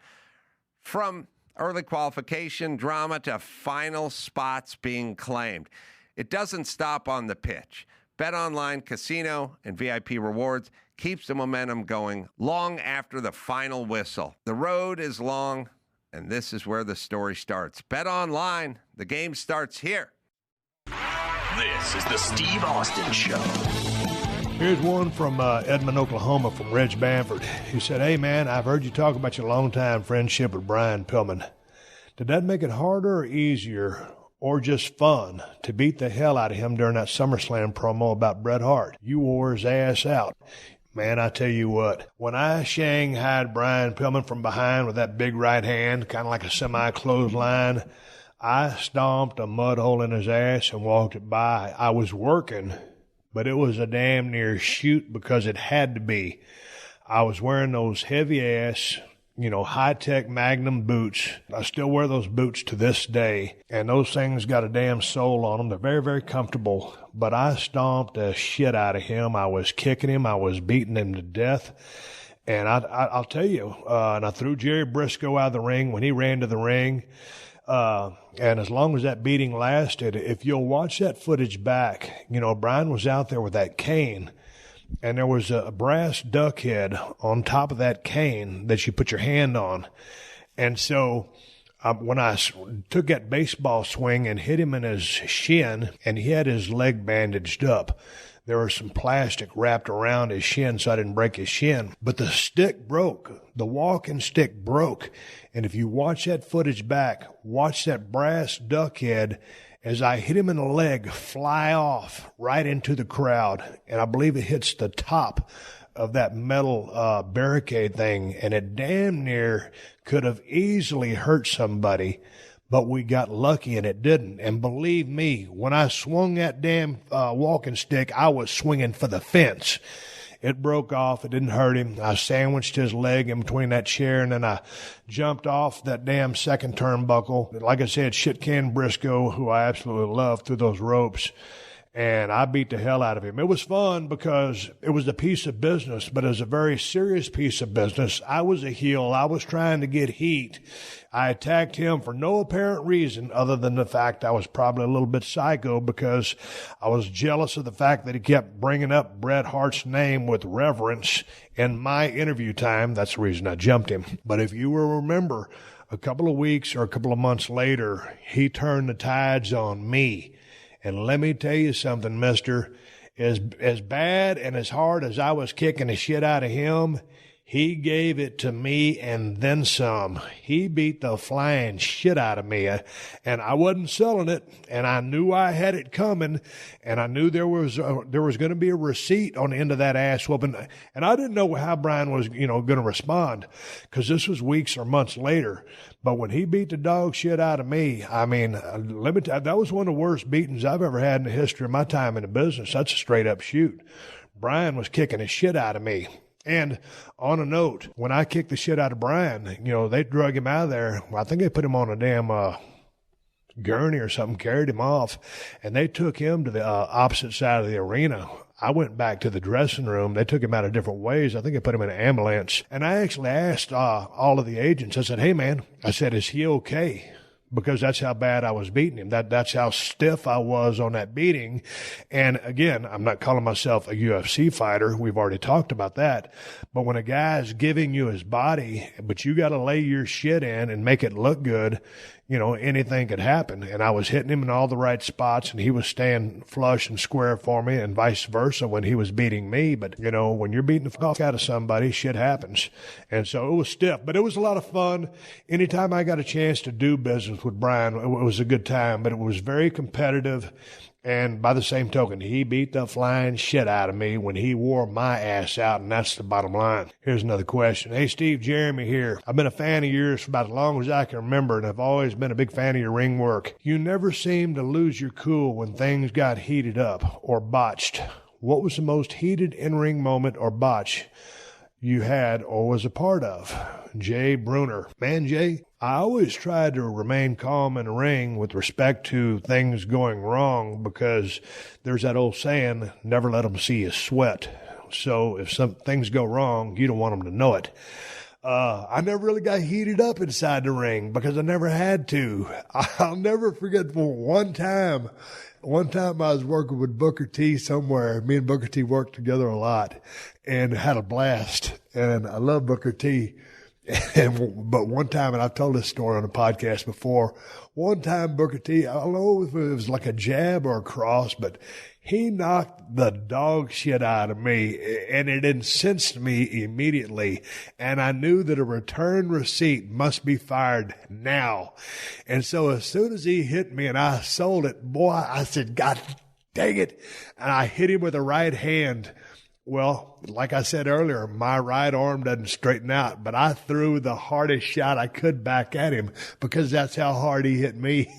From early qualification drama to final spots being claimed, it doesn't stop on the pitch. BetOnline Casino and VIP rewards keeps the momentum going long after the final whistle. The road is long, and this is where the story starts. BetOnline, the game starts here. This is the Steve Austin Show. Here's one from Edmond, Oklahoma, from Reg Bamford. He said, "Hey, man, I've heard you talk about your longtime friendship with Brian Pillman. Did that make it harder or easier or just fun to beat the hell out of him during that SummerSlam promo about Bret Hart? You wore his ass out." Man, I tell you what, when I shanghaied Brian Pillman from behind with that big right hand, kind of like a semi-clothesline, I stomped a mud hole in his ass and walked it by. I was working, but it was a damn near shoot because it had to be. I was wearing those heavy-ass, high-tech Magnum boots. I still wear those boots to this day, and those things got a damn sole on them. They're very, very comfortable, but I stomped the shit out of him. I was kicking him. I was beating him to death, and I'll tell you, and I threw Jerry Briscoe out of the ring when he ran to the ring, and as long as that beating lasted, if you'll watch that footage back, Brian was out there with that cane, and there was a brass duck head on top of that cane that you put your hand on. And so when I took that baseball swing and hit him in his shin, and he had his leg bandaged up, there was some plastic wrapped around his shin so I didn't break his shin. But the stick broke. The walking stick broke. And if you watch that footage back, watch that brass duck head as I hit him in the leg fly off right into the crowd. And I believe it hits the top of that metal barricade thing. And it damn near could have easily hurt somebody, but we got lucky and it didn't. And believe me, when I swung that damn walking stick, I was swinging for the fence. It broke off. It didn't hurt him. I sandwiched his leg in between that chair, and then I jumped off that damn second turnbuckle. Like I said, shit-can Briscoe, who I absolutely love, through those ropes, and I beat the hell out of him. It was fun because it was a piece of business, but it was a very serious piece of business. I was a heel. I was trying to get heat. I attacked him for no apparent reason other than the fact I was probably a little bit psycho because I was jealous of the fact that he kept bringing up Bret Hart's name with reverence in my interview time. That's the reason I jumped him. But if you will remember, a couple of weeks or a couple of months later, he turned the tides on me. And let me tell you something, mister, as bad and as hard as I was kicking the shit out of him, he gave it to me and then some. He beat the flying shit out of me, and I wasn't selling it, and I knew I had it coming, and I knew there was going to be a receipt on the end of that ass whooping, and I didn't know how Brian was, going to respond, because this was weeks or months later. But when he beat the dog shit out of me, I mean, let me tell you, that was one of the worst beatings I've ever had in the history of my time in the business. That's a straight up shoot. Brian was kicking the shit out of me. And on a note, when I kicked the shit out of Brian, they drug him out of there. I think they put him on a damn gurney or something, carried him off, and they took him to the opposite side of the arena. I went back to the dressing room. They took him out of different ways. I think they put him in an ambulance. And I actually asked all of the agents, I said, "Hey, man," I said, "is he okay?" Because that's how bad I was beating him. That's how stiff I was on that beating. And again, I'm not calling myself a UFC fighter. We've already talked about that. But when a guy's giving you his body, but you got to lay your shit in and make it look good, anything could happen. And I was hitting him in all the right spots, and he was staying flush and square for me, and vice versa when he was beating me. But, when you're beating the fuck out of somebody, shit happens. And so it was stiff, but it was a lot of fun. Anytime I got a chance to do business with Brian, it was a good time, but it was very competitive. And by the same token, he beat the flying shit out of me when he wore my ass out, and that's the bottom line. Here's another question. Hey, Steve, Jeremy here. I've been a fan of yours for about as long as I can remember, and I've always been a big fan of your ring work. You never seemed to lose your cool when things got heated up or botched. What was the most heated in-ring moment or botch you had or was a part of? Jay Bruner. Man, Jay, I always try to remain calm in the ring with respect to things going wrong because there's that old saying, never let them see you sweat. So if some things go wrong, you don't want them to know it. I never really got heated up inside the ring because I never had to. I'll never forget one time I was working with Booker T somewhere. Me and Booker T worked together a lot and had a blast. And I love Booker T. But one time, and I've told this story on a podcast before, one time Booker T, I don't know if it was like a jab or a cross, but he knocked the dog shit out of me, and it incensed me immediately. And I knew that a return receipt must be fired now. And so as soon as he hit me and I sold it, boy, I said, God dang it. And I hit him with a right hand. Well, like I said earlier, my right arm doesn't straighten out, but I threw the hardest shot I could back at him because that's how hard he hit me.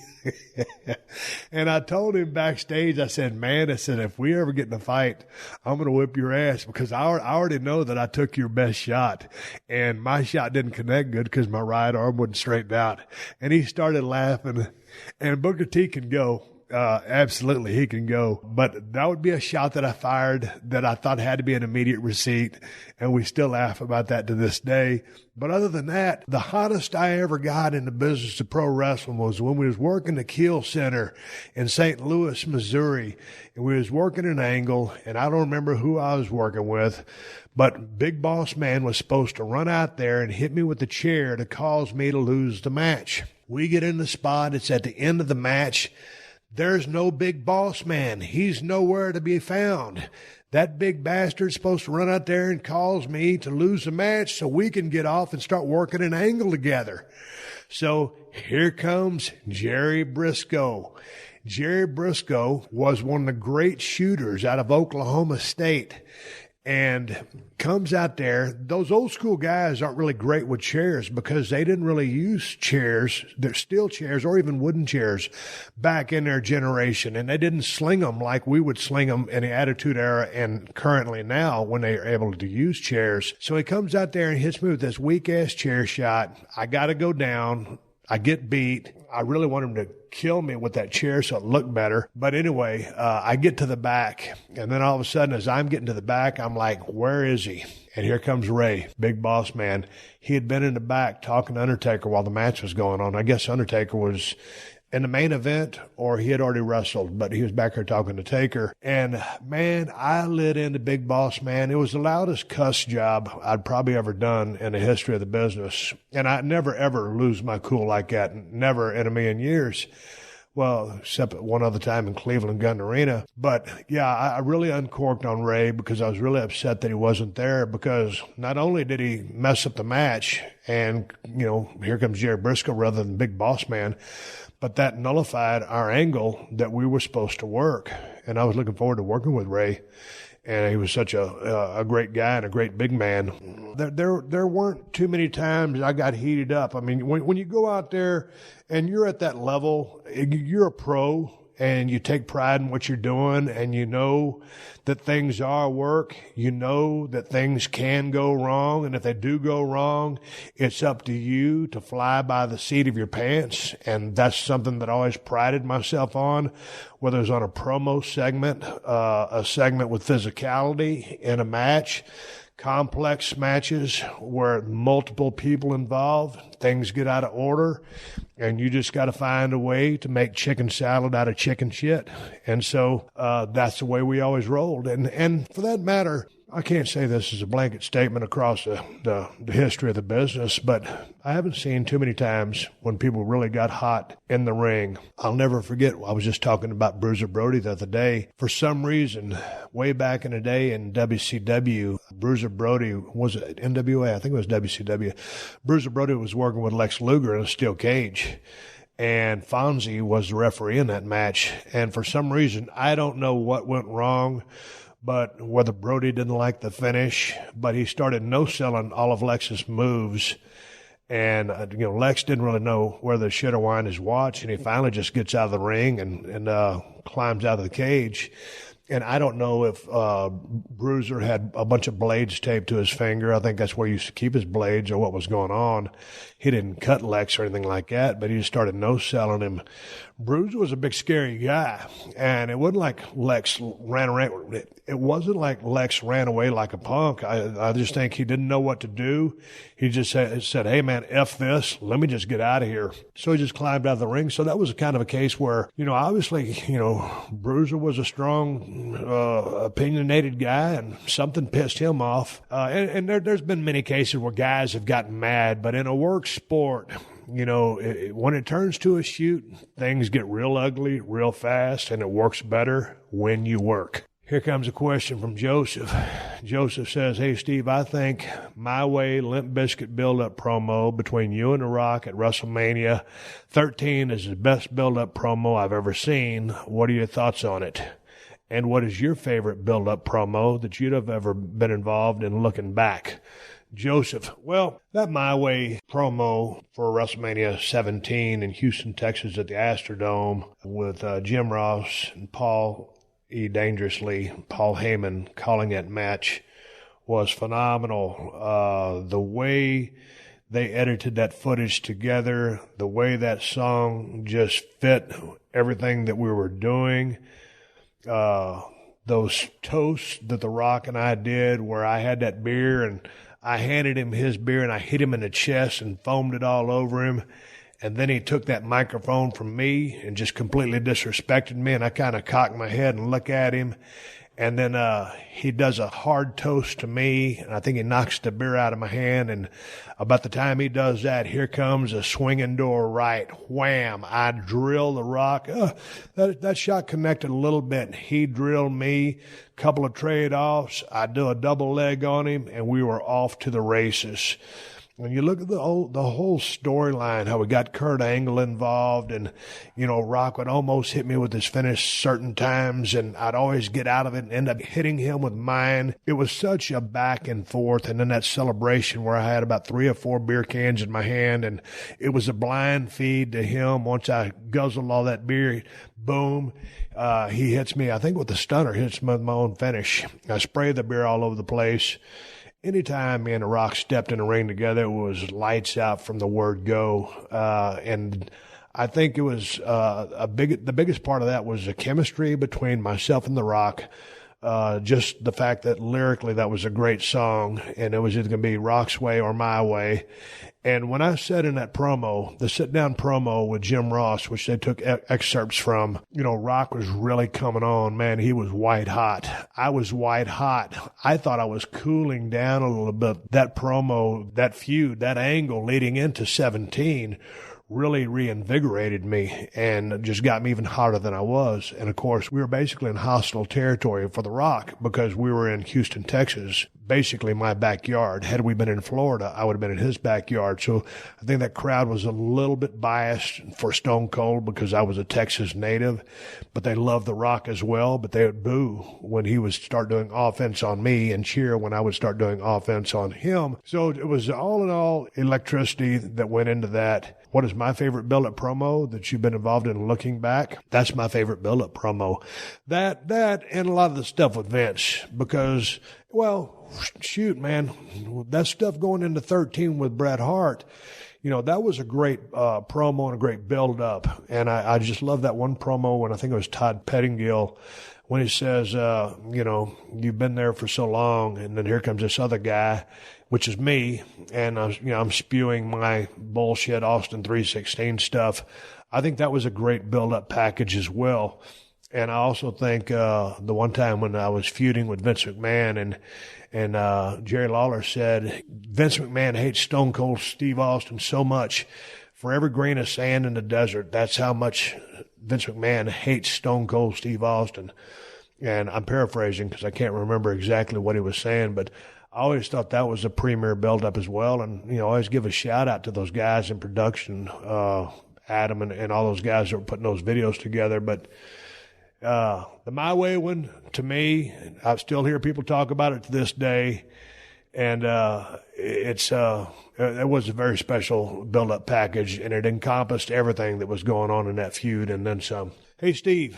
And I told him backstage, I said, man, if we ever get in a fight, I'm going to whip your ass because I already know that I took your best shot. And my shot didn't connect good because my right arm wouldn't straighten out. And he started laughing. And Booker T can go. Absolutely, he can go. But that would be a shot that I fired that I thought had to be an immediate receipt. And we still laugh about that to this day. But other than that, the hottest I ever got in the business of pro wrestling was when we was working the Kiel Center in St. Louis, Missouri. And we was working an angle, and I don't remember who I was working with, but Big Boss Man was supposed to run out there and hit me with the chair to cause me to lose the match. We get in the spot. It's at the end of the match. There's no Big Boss Man. He's nowhere to be found. That big bastard's supposed to run out there and cause me to lose the match so we can get off and start working an angle together. So here comes Jerry Briscoe. Jerry Briscoe was one of the great shooters out of Oklahoma State. And comes out there. Those old school guys aren't really great with chairs because they didn't really use chairs. They're steel chairs or even wooden chairs back in their generation. And they didn't sling them like we would sling them in the Attitude Era and currently now when they are able to use chairs. So he comes out there and hits me with this weak ass chair shot. I got to go down. I get beat. I really want him to kill me with that chair so it looked better. But anyway, I get to the back. And then all of a sudden, as I'm getting to the back, I'm like, where is he? And here comes Ray, Big Boss Man. He had been in the back talking to Undertaker while the match was going on. I guess Undertaker was in the main event or he had already wrestled, but he was back here talking to Taker. And man, I lit into Big Boss Man. It was the loudest cuss job I'd probably ever done in the history of the business. And I never, ever lose my cool like that. Never in a million years. Well, except one other time in Cleveland Gun Arena. But yeah, I really uncorked on Ray because I was really upset that he wasn't there because not only did he mess up the match and, you know, here comes Jerry Briscoe rather than Big Boss Man, but that nullified our angle that we were supposed to work. And I was looking forward to working with Ray. And he was such a great guy and a great big man. There weren't too many times I got heated up. I mean, when you go out there and you're at that level, you're a pro and you take pride in what you're doing and you know that things are work. You know that things can go wrong. And if they do go wrong, it's up to you to fly by the seat of your pants. And that's something that I always prided myself on, whether it was on a promo segment, a segment with physicality in a match, complex matches where multiple people involved, things get out of order, and you just got to find a way to make chicken salad out of chicken shit. And so that's the way we always rolled. And for that matter, I can't say this is a blanket statement across the history of the business, but I haven't seen too many times when people really got hot in the ring. I'll never forget, I was just talking about Bruiser Brody the other day. For some reason, way back in the day in WCW, Bruiser Brody, was it NWA? I think it was WCW. Bruiser Brody was working with Lex Luger in a steel cage. And Fonzie was the referee in that match. And for some reason, I don't know what went wrong, but whether Brody didn't like the finish, but he started no-selling all of Lex's moves. And, Lex didn't really know whether to shit or wind his watch. And he finally just gets out of the ring and climbs out of the cage. And I don't know if Bruiser had a bunch of blades taped to his finger. I think that's where he used to keep his blades or what was going on. He didn't cut Lex or anything like that, but he just started no-selling him. Bruiser was a big, scary guy, and it wasn't like Lex ran around. It wasn't like Lex ran away like a punk. I just think he didn't know what to do. He just said, hey, man, F this. Let me just get out of here. So he just climbed out of the ring. So that was kind of a case where, obviously, Bruiser was a strong, opinionated guy, and something pissed him off. And there's been many cases where guys have gotten mad, but in a work sport, when it turns to a shoot, things get real ugly real fast, and it works better when you work. Here comes a question from Joseph. Joseph says, hey, Steve, I think My Way Limp Bizkit build-up promo between you and The Rock at WrestleMania 13 is the best build-up promo I've ever seen. What are your thoughts on it? And what is your favorite build-up promo that you'd have ever been involved in looking back? Joseph, well, that My Way promo for WrestleMania 17 in Houston, Texas at the Astrodome with Jim Ross and Paul Dangerously, Paul Heyman calling that match was phenomenal. The way they edited that footage together, the way that song just fit everything that we were doing, those toasts that The Rock and I did where I had that beer and I handed him his beer and I hit him in the chest and foamed it all over him. And then he took that microphone from me and just completely disrespected me. And I kind of cocked my head and look at him. And then he does a hard toast to me. And I think he knocks the beer out of my hand. And about the time he does that, here comes a swinging door right. Wham! I drill The Rock. That shot connected a little bit. He drilled me. Couple of trade-offs. I do a double leg on him. And we were off to the races. When you look at the whole storyline, how we got Kurt Angle involved, and, Rock would almost hit me with his finish certain times, and I'd always get out of it and end up hitting him with mine. It was such a back and forth, and then that celebration where I had about 3 or 4 beer cans in my hand, and it was a blind feed to him. Once I guzzled all that beer, boom, he hits me, I think with the stunner, hits me with my own finish. I sprayed the beer all over the place. Anytime me and The Rock stepped in the ring together, it was lights out from the word go. And I think it was the biggest part of that was the chemistry between myself and The Rock. Just the fact that lyrically that was a great song, and it was either going to be Rock's Way or My Way. And when I said in that promo, the sit-down promo with Jim Ross, which they took excerpts from, Rock was really coming on. Man, he was white hot. I was white hot. I thought I was cooling down a little bit. That promo, that feud, that angle leading into 17 really reinvigorated me and just got me even hotter than I was. And of course, we were basically in hostile territory for The Rock because we were in Houston, Texas, basically my backyard. Had we been in Florida, I would have been in his backyard. So I think that crowd was a little bit biased for Stone Cold because I was a Texas native, but they loved The Rock as well. But they would boo when he would start doing offense on me and cheer when I would start doing offense on him. So it was all in all electricity that went into that. What is my favorite build-up promo that you've been involved in looking back? That's my favorite build-up promo. That and a lot of the stuff with Vince because, well, shoot, man, that stuff going into 13 with Bret Hart, that was a great promo and a great build-up. And I just love that one promo when I think it was Todd Pettingill when he says, you've been there for so long, and then here comes this other guy, which is me, and I'm spewing my bullshit Austin 316 stuff. I think that was a great build-up package as well. And I also think the one time when I was feuding with Vince McMahon and Jerry Lawler said, Vince McMahon hates Stone Cold Steve Austin so much. For every grain of sand in the desert, that's how much Vince McMahon hates Stone Cold Steve Austin. And I'm paraphrasing because I can't remember exactly what he was saying, but I always thought that was a premier build-up as well. And, always give a shout-out to those guys in production, Adam and all those guys that were putting those videos together. But the My Way one, to me, I still hear people talk about it to this day. And it was a very special build-up package, and it encompassed everything that was going on in that feud and then some. Hey, Steve,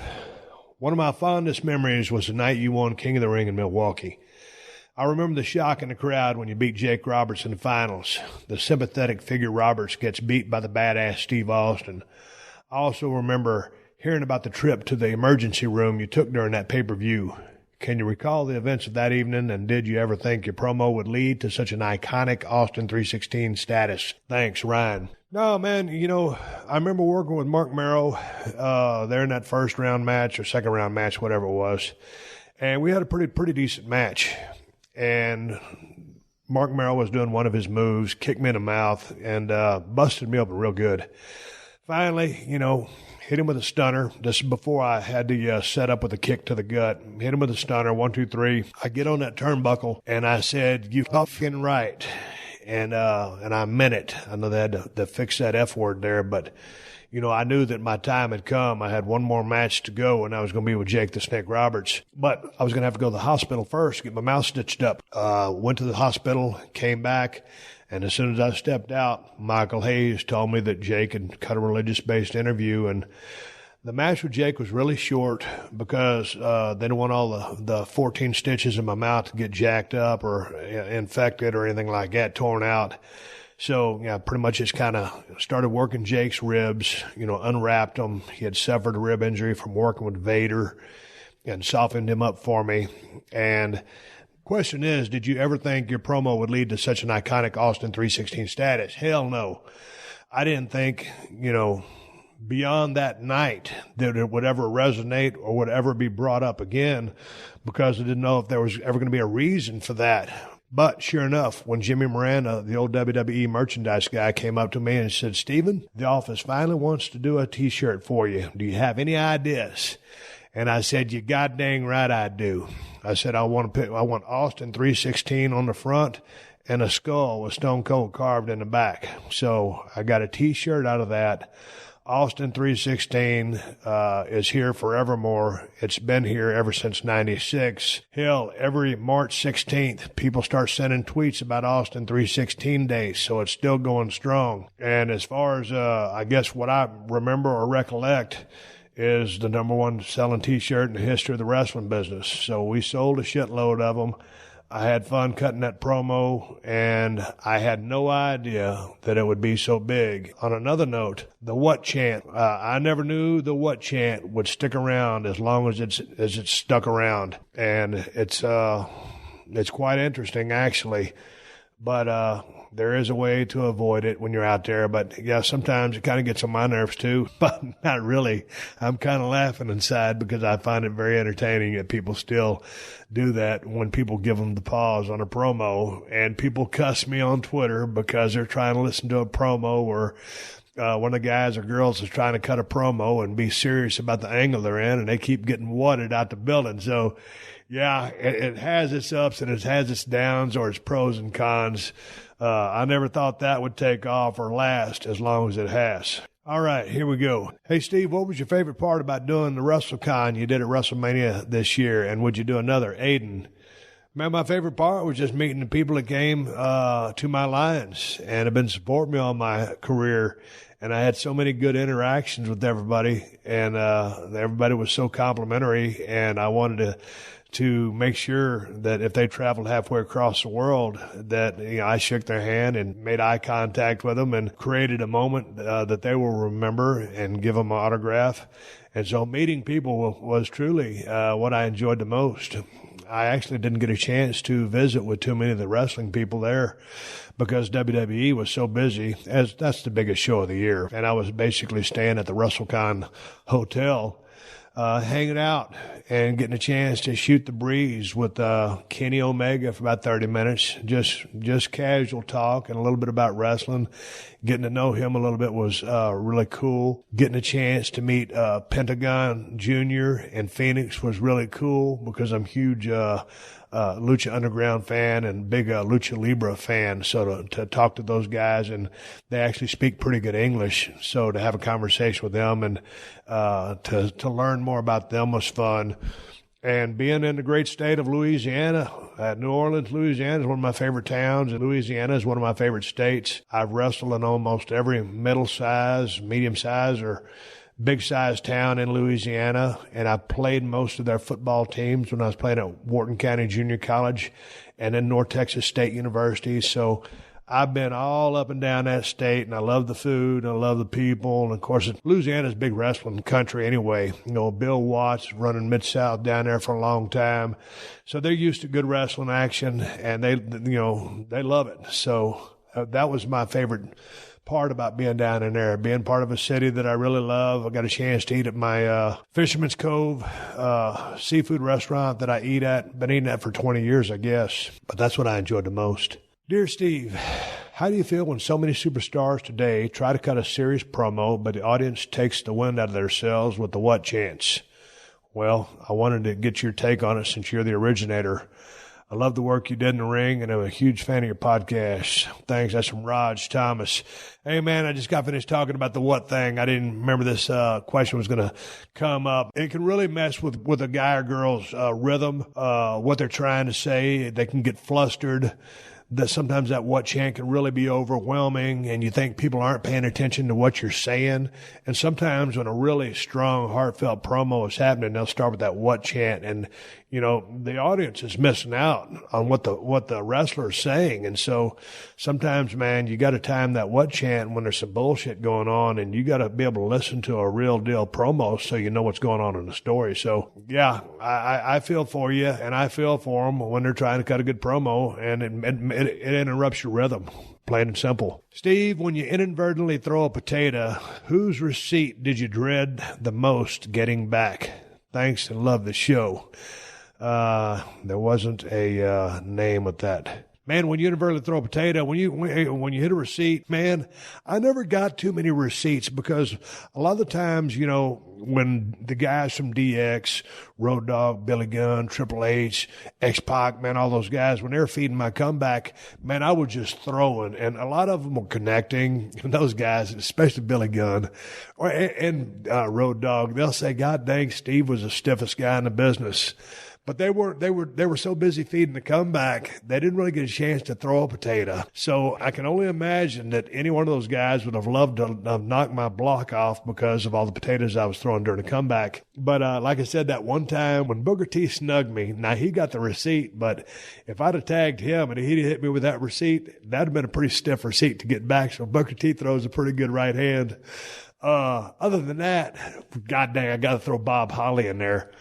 one of my fondest memories was the night you won King of the Ring in Milwaukee. I remember the shock in the crowd when you beat Jake Roberts in the finals. The sympathetic figure Roberts gets beat by the badass Steve Austin. I also remember hearing about the trip to the emergency room you took during that pay-per-view. Can you recall the events of that evening, and did you ever think your promo would lead to such an iconic Austin 316 status? Thanks, Ryan. No, man, I remember working with Mark Merrow there in that first round match or second round match, whatever it was. And we had a pretty decent match. And Mark Merrow was doing one of his moves, kicked me in the mouth, and busted me open real good. Finally, hit him with a stunner. This is before I had to set up with a kick to the gut. Hit him with a stunner, 1, 2, 3. I get on that turnbuckle, and I said, "You fucking right." And I meant it. I know they had to fix that F word there, but, I knew that my time had come. I had one more match to go, and I was going to be with Jake the Snake Roberts. But I was going to have to go to the hospital first, get my mouth stitched up. Went to the hospital, came back, and as soon as I stepped out, Michael Hayes told me that Jake had cut a religious-based interview, and the match with Jake was really short because they didn't want all the 14 stitches in my mouth to get jacked up or infected or anything like that, torn out. So, pretty much just kind of started working Jake's ribs, unwrapped them. He had suffered a rib injury from working with Vader and softened him up for me. And question is, did you ever think your promo would lead to such an iconic Austin 316 status? Hell no. I didn't think, beyond that night that it would ever resonate or would ever be brought up again, because I didn't know if there was ever going to be a reason for that. But sure enough, when Jimmy Miranda, the old WWE merchandise guy, came up to me and said, "Steven, the office finally wants to do a T-shirt for you. Do you have any ideas?" And I said, "You goddamn right I do." I said, I want Austin 316 on the front and a skull with Stone Cold carved in the back. So I got a T-shirt out of that. Austin 316 is here forevermore. It's been here ever since 96. Hell, every March 16th, people start sending tweets about Austin 316 days, so it's still going strong. And as far as, I guess what I remember or recollect is the number one selling T-shirt in the history of the wrestling business. So we sold a shitload of them. I had fun cutting that promo, and I had no idea that it would be so big. On another note, the what chant. I never knew the what chant would stick around as long as it's stuck around. And it's quite interesting, actually. But there is a way to avoid it when you're out there. But, yeah, sometimes it kind of gets on my nerves, too. But not really. I'm kind of laughing inside because I find it very entertaining that people still do that when people give them the pause on a promo. And people cuss me on Twitter because they're trying to listen to a promo or one of the guys or girls is trying to cut a promo and be serious about the angle they're in, and they keep getting wadded out the building. So, yeah, it has its ups and it has its downs or its pros and cons. I never thought that would take off or last as long as it has. All right, here we go. Hey, Steve, what was your favorite part about doing the WrestleCon you did at WrestleMania this year, and would you do another? Aiden. Man, my favorite part was just meeting the people that came to my lines and have been supporting me on my career. And I had so many good interactions with everybody, and everybody was so complimentary, and I wanted to make sure that if they traveled halfway across the world that I shook their hand and made eye contact with them and created a moment that they will remember and give them an autograph. And so meeting people was truly what I enjoyed the most. I actually didn't get a chance to visit with too many of the wrestling people there because WWE was so busy, as that's the biggest show of the year. And I was basically staying at the WrestleCon hotel, hanging out and getting a chance to shoot the breeze with Kenny Omega for about 30 minutes, just casual talk and a little bit about wrestling. Getting to know him a little bit was really cool. Getting a chance to meet Pentagon Jr. in Phoenix was really cool because I'm huge Lucha Underground fan and big Lucha Libre fan. So to talk to those guys, and they actually speak pretty good English. So to have a conversation with them and to learn more about them was fun. And being in the great state of Louisiana, New Orleans, Louisiana is one of my favorite towns, and Louisiana is one of my favorite states. I've wrestled in almost every middle size, medium size, or big-sized town in Louisiana, and I played most of their football teams when I was playing at Wharton County Junior College and then North Texas State University. So I've been all up and down that state, and I love the food, and I love the people. And, of course, Louisiana's a big wrestling country anyway. You know, Bill Watts running Mid-South down there for a long time. So they're used to good wrestling action, and they love it. So that was my favorite part about being down in there, being part of a city that I really love. I got a chance to eat at my Fisherman's Cove seafood restaurant that I eat at. Been eating at for 20 years, I guess. But that's what I enjoyed the most. Dear Steve, how do you feel when so many superstars today try to cut a serious promo, but the audience takes the wind out of themselves with the what chants? Well, I wanted to get your take on it since you're the originator. I love the work you did in the ring, and I'm a huge fan of your podcast. Thanks. That's from Raj Thomas. Hey, man, I just got finished talking about the what thing. I didn't remember this question was going to come up. It can really mess with a guy or girl's rhythm, what they're trying to say. They can get flustered. That sometimes that what chant can really be overwhelming, and you think people aren't paying attention to what you're saying. And sometimes when a really strong, heartfelt promo is happening, they'll start with that what chant, and the audience is missing out on what the wrestler is saying. And so sometimes, man, you got to time that what chant when there's some bullshit going on, and you got to be able to listen to a real deal promo so you know what's going on in the story. So yeah, I feel for you, and I feel for them when they're trying to cut a good promo, and it interrupts your rhythm. Plain and simple. Steve, when you inadvertently throw a potato, whose receipt did you dread the most getting back? Thanks and love the show. There wasn't a name with that. Man, when you inadvertently throw a potato, when you hit a receipt, man, I never got too many receipts because a lot of the times, when the guys from DX, Road Dogg, Billy Gunn, Triple H, X-Pac, man, all those guys, when they were feeding my comeback, man, I was just throwing. And a lot of them were connecting. And those guys, especially Billy Gunn and Road Dogg, they'll say, God dang, Steve was the stiffest guy in the business. But they were so busy feeding the comeback, they didn't really get a chance to throw a potato. So I can only imagine that any one of those guys would have loved to have knocked my block off because of all the potatoes I was throwing during the comeback. But like I said, that one time when Booker T snugged me, now he got the receipt, but if I'd have tagged him and he'd hit me with that receipt, that'd have been a pretty stiff receipt to get back. So Booker T throws a pretty good right hand. Other than that, God dang, I got to throw Bob Holly in there.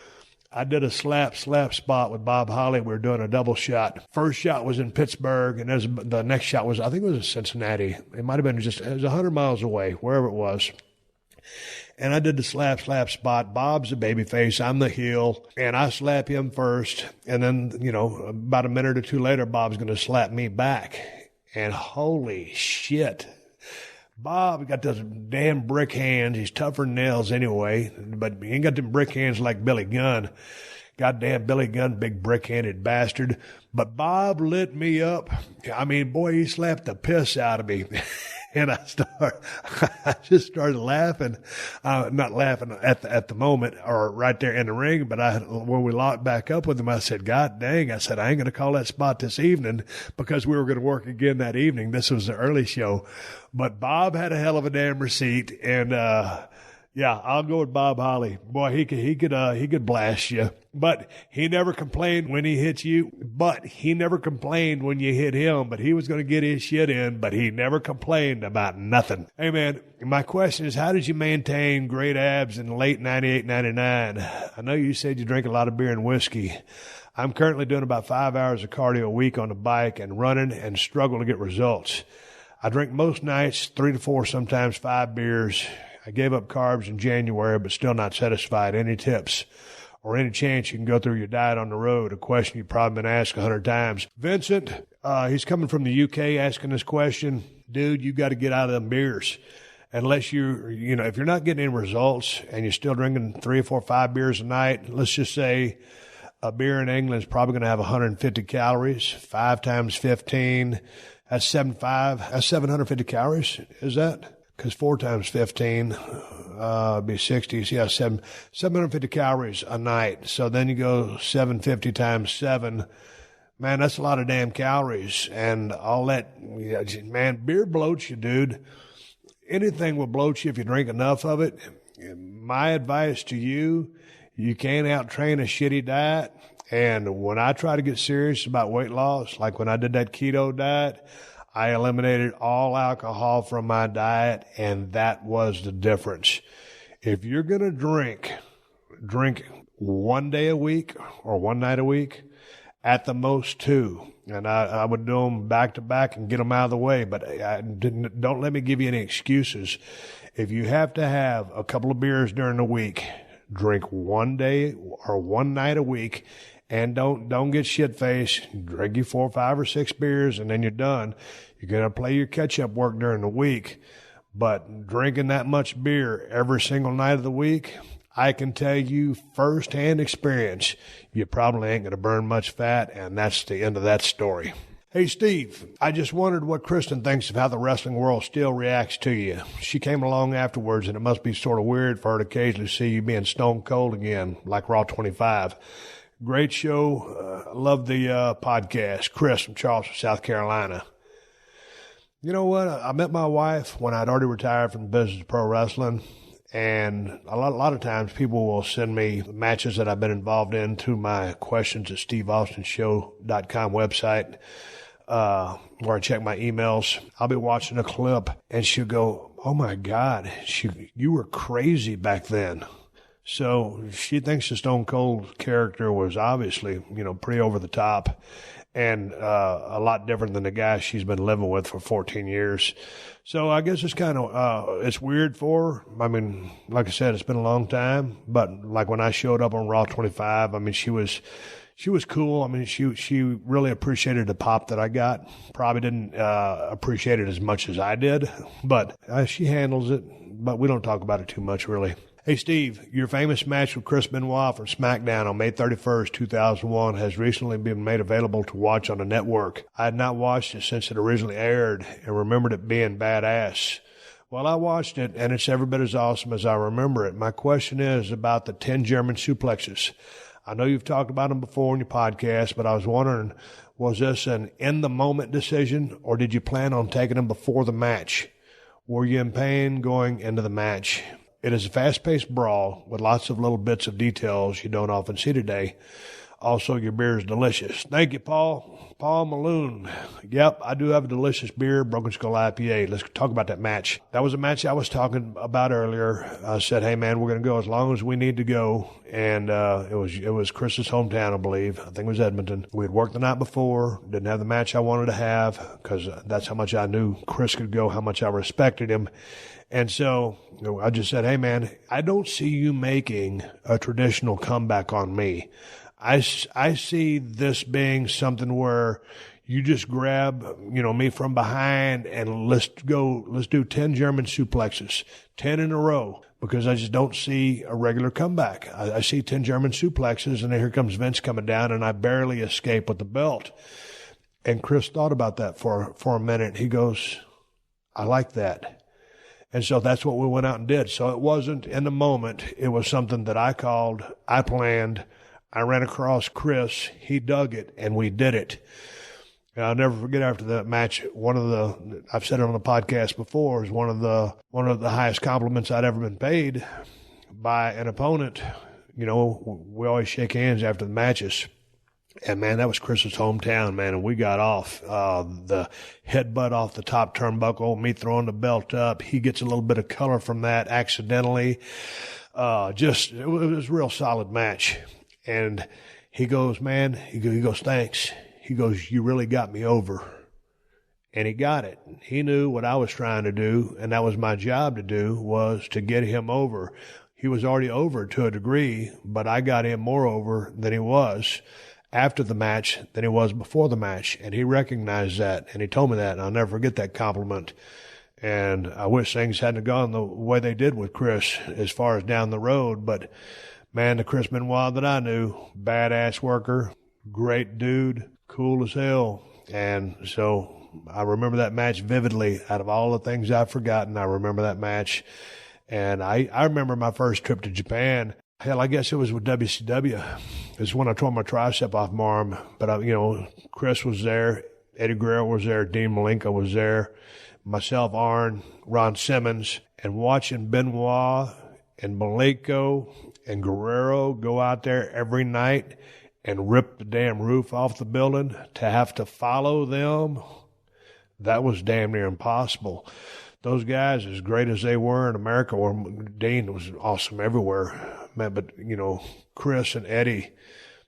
I did a slap spot with Bob Holly. We were doing a double shot. First shot was in Pittsburgh, and the next shot was, I think it was in Cincinnati. It might have been it was 100 miles away, wherever it was. And I did the slap spot. Bob's the babyface. I'm the heel. And I slap him first. And then, about a minute or two later, Bob's going to slap me back. And holy shit. Bob got those damn brick hands. He's tougher than nails anyway, but he ain't got them brick hands like Billy Gunn. Goddamn Billy Gunn, big brick-handed bastard. But Bob lit me up. I mean, boy, he slapped the piss out of me. And I just started laughing. Not laughing at the moment or right there in the ring, but when we locked back up with him, I said, God dang, I said, I ain't going to call that spot this evening because we were going to work again that evening. This was the early show. But Bob had a hell of a damn receipt, and yeah, I'll go with Bob Holly. Boy, he could blast you. But he never complained when he hit you. But he never complained when you hit him. But he was going to get his shit in. But he never complained about nothing. Hey, man, my question is, how did you maintain great abs in late 98, 99? I know you said you drink a lot of beer and whiskey. I'm currently doing about 5 hours of cardio a week on the bike and running and struggle to get results. I drink most nights 3 to 4, sometimes 5 beers. I gave up carbs in January, but still not satisfied. Any tips or any chance you can go through your diet on the road? A question you've probably been asked 100 times. Vincent, he's coming from the UK asking this question. Dude, you got to get out of them beers. Unless if you're not getting any results and you're still drinking 3 or 4, 5 beers a night, let's just say a beer in England is probably going to have 150 calories. 5 times 15, that's 750 calories, is that? Because 4 times 15 be 60. So yeah, 750 calories a night. So then you go 750 times 7. Man, that's a lot of damn calories. And all that, man, beer bloats you, dude. Anything will bloat you if you drink enough of it. my advice to you, you can't out-train a shitty diet. And when I try to get serious about weight loss, like when I did that keto diet, I eliminated all alcohol from my diet, and that was the difference. If you're going to drink one day a week or one night a week, at the most two. And I would do them back to back and get them out of the way. But don't let me give you any excuses. If you have to have a couple of beers during the week, drink one day or one night a week, and don't get shit-faced. Drink you 4, 5, or 6 beers, and then you're done. You're going to play your catch-up work during the week. But drinking that much beer every single night of the week, I can tell you firsthand experience, you probably ain't going to burn much fat, and that's the end of that story. Hey, Steve, I just wondered what Kristen thinks of how the wrestling world still reacts to you. She came along afterwards, and it must be sort of weird for her to occasionally see you being stone cold again, like Raw 25. Great show. Love the podcast. Chris from Charleston, South Carolina. You know what? I met my wife when I'd already retired from the business of pro wrestling. And a lot of times people will send me matches that I've been involved in to my questions at steveaustonshow.com website, where I check my emails. I'll be watching a clip and she'll go, "Oh my God, you were crazy back then." So she thinks the Stone Cold character was obviously, pretty over the top and a lot different than the guy she's been living with for 14 years. So I guess it's kind of, it's weird for her. I mean, like I said, it's been a long time, but like when I showed up on Raw 25, I mean, she was cool. I mean, she really appreciated the pop that I got. Probably didn't appreciate it as much as I did, but she handles it, but we don't talk about it too much, really. Hey, Steve, your famous match with Chris Benoit from SmackDown on May 31st, 2001 has recently been made available to watch on the network. I had not watched it since it originally aired and remembered it being badass. Well, I watched it, and it's every bit as awesome as I remember it. My question is about the 10 German suplexes. I know you've talked about them before in your podcast, but I was wondering, was this an in-the-moment decision, or did you plan on taking them before the match? Were you in pain going into the match? It is a fast-paced brawl with lots of little bits of details you don't often see today. Also, your beer is delicious. Thank you, Paul. Paul Maloon. Yep, I do have a delicious beer, Broken Skull IPA. Let's talk about that match. That was a match I was talking about earlier. I said, hey, man, we're going to go as long as we need to go. And it was Chris's hometown, I believe. I think it was Edmonton. We had worked the night before. Didn't have the match I wanted to have because that's how much I knew Chris could go, how much I respected him. And so I just said, hey, man, I don't see you making a traditional comeback on me. I see this being something where you just grab, me from behind and let's do 10 German suplexes, 10 in a row, because I just don't see a regular comeback. I see 10 German suplexes, and then here comes Vince coming down, and I barely escape with the belt. And Chris thought about that for a minute. He goes, I like that. And so that's what we went out and did. So it wasn't in the moment. It was something that I called, I planned, I ran across Chris, he dug it, and we did it. And I'll never forget after that match, I've said it on the podcast before, is one of the highest compliments I'd ever been paid by an opponent. We always shake hands after the matches. And, man, that was Chris's hometown, man, and we got off. The headbutt off the top turnbuckle, me throwing the belt up. He gets a little bit of color from that accidentally. It was a real solid match. And he goes, man, he goes, thanks. He goes, you really got me over. And he got it. He knew what I was trying to do, and that was my job to do, was to get him over. He was already over to a degree, but I got him more over than he was after the match than he was before the match. And he recognized that, and he told me that, and I'll never forget that compliment. And I wish things hadn't gone the way they did with Chris as far as down the road, but man, the Chris Benoit that I knew, badass worker, great dude, cool as hell. And so I remember that match vividly. Out of all the things I've forgotten, I remember that match. And I remember my first trip to Japan. Hell, I guess it was with WCW. It's when I tore my tricep off my arm. But, Chris was there. Eddie Guerrero was there. Dean Malenko was there. Myself, Arn, Ron Simmons. And watching Benoit and Malenko and Guerrero go out there every night and rip the damn roof off the building, to have to follow them, that was damn near impossible. Those guys, as great as they were in America, or Dean was awesome everywhere, man, but, Chris and Eddie,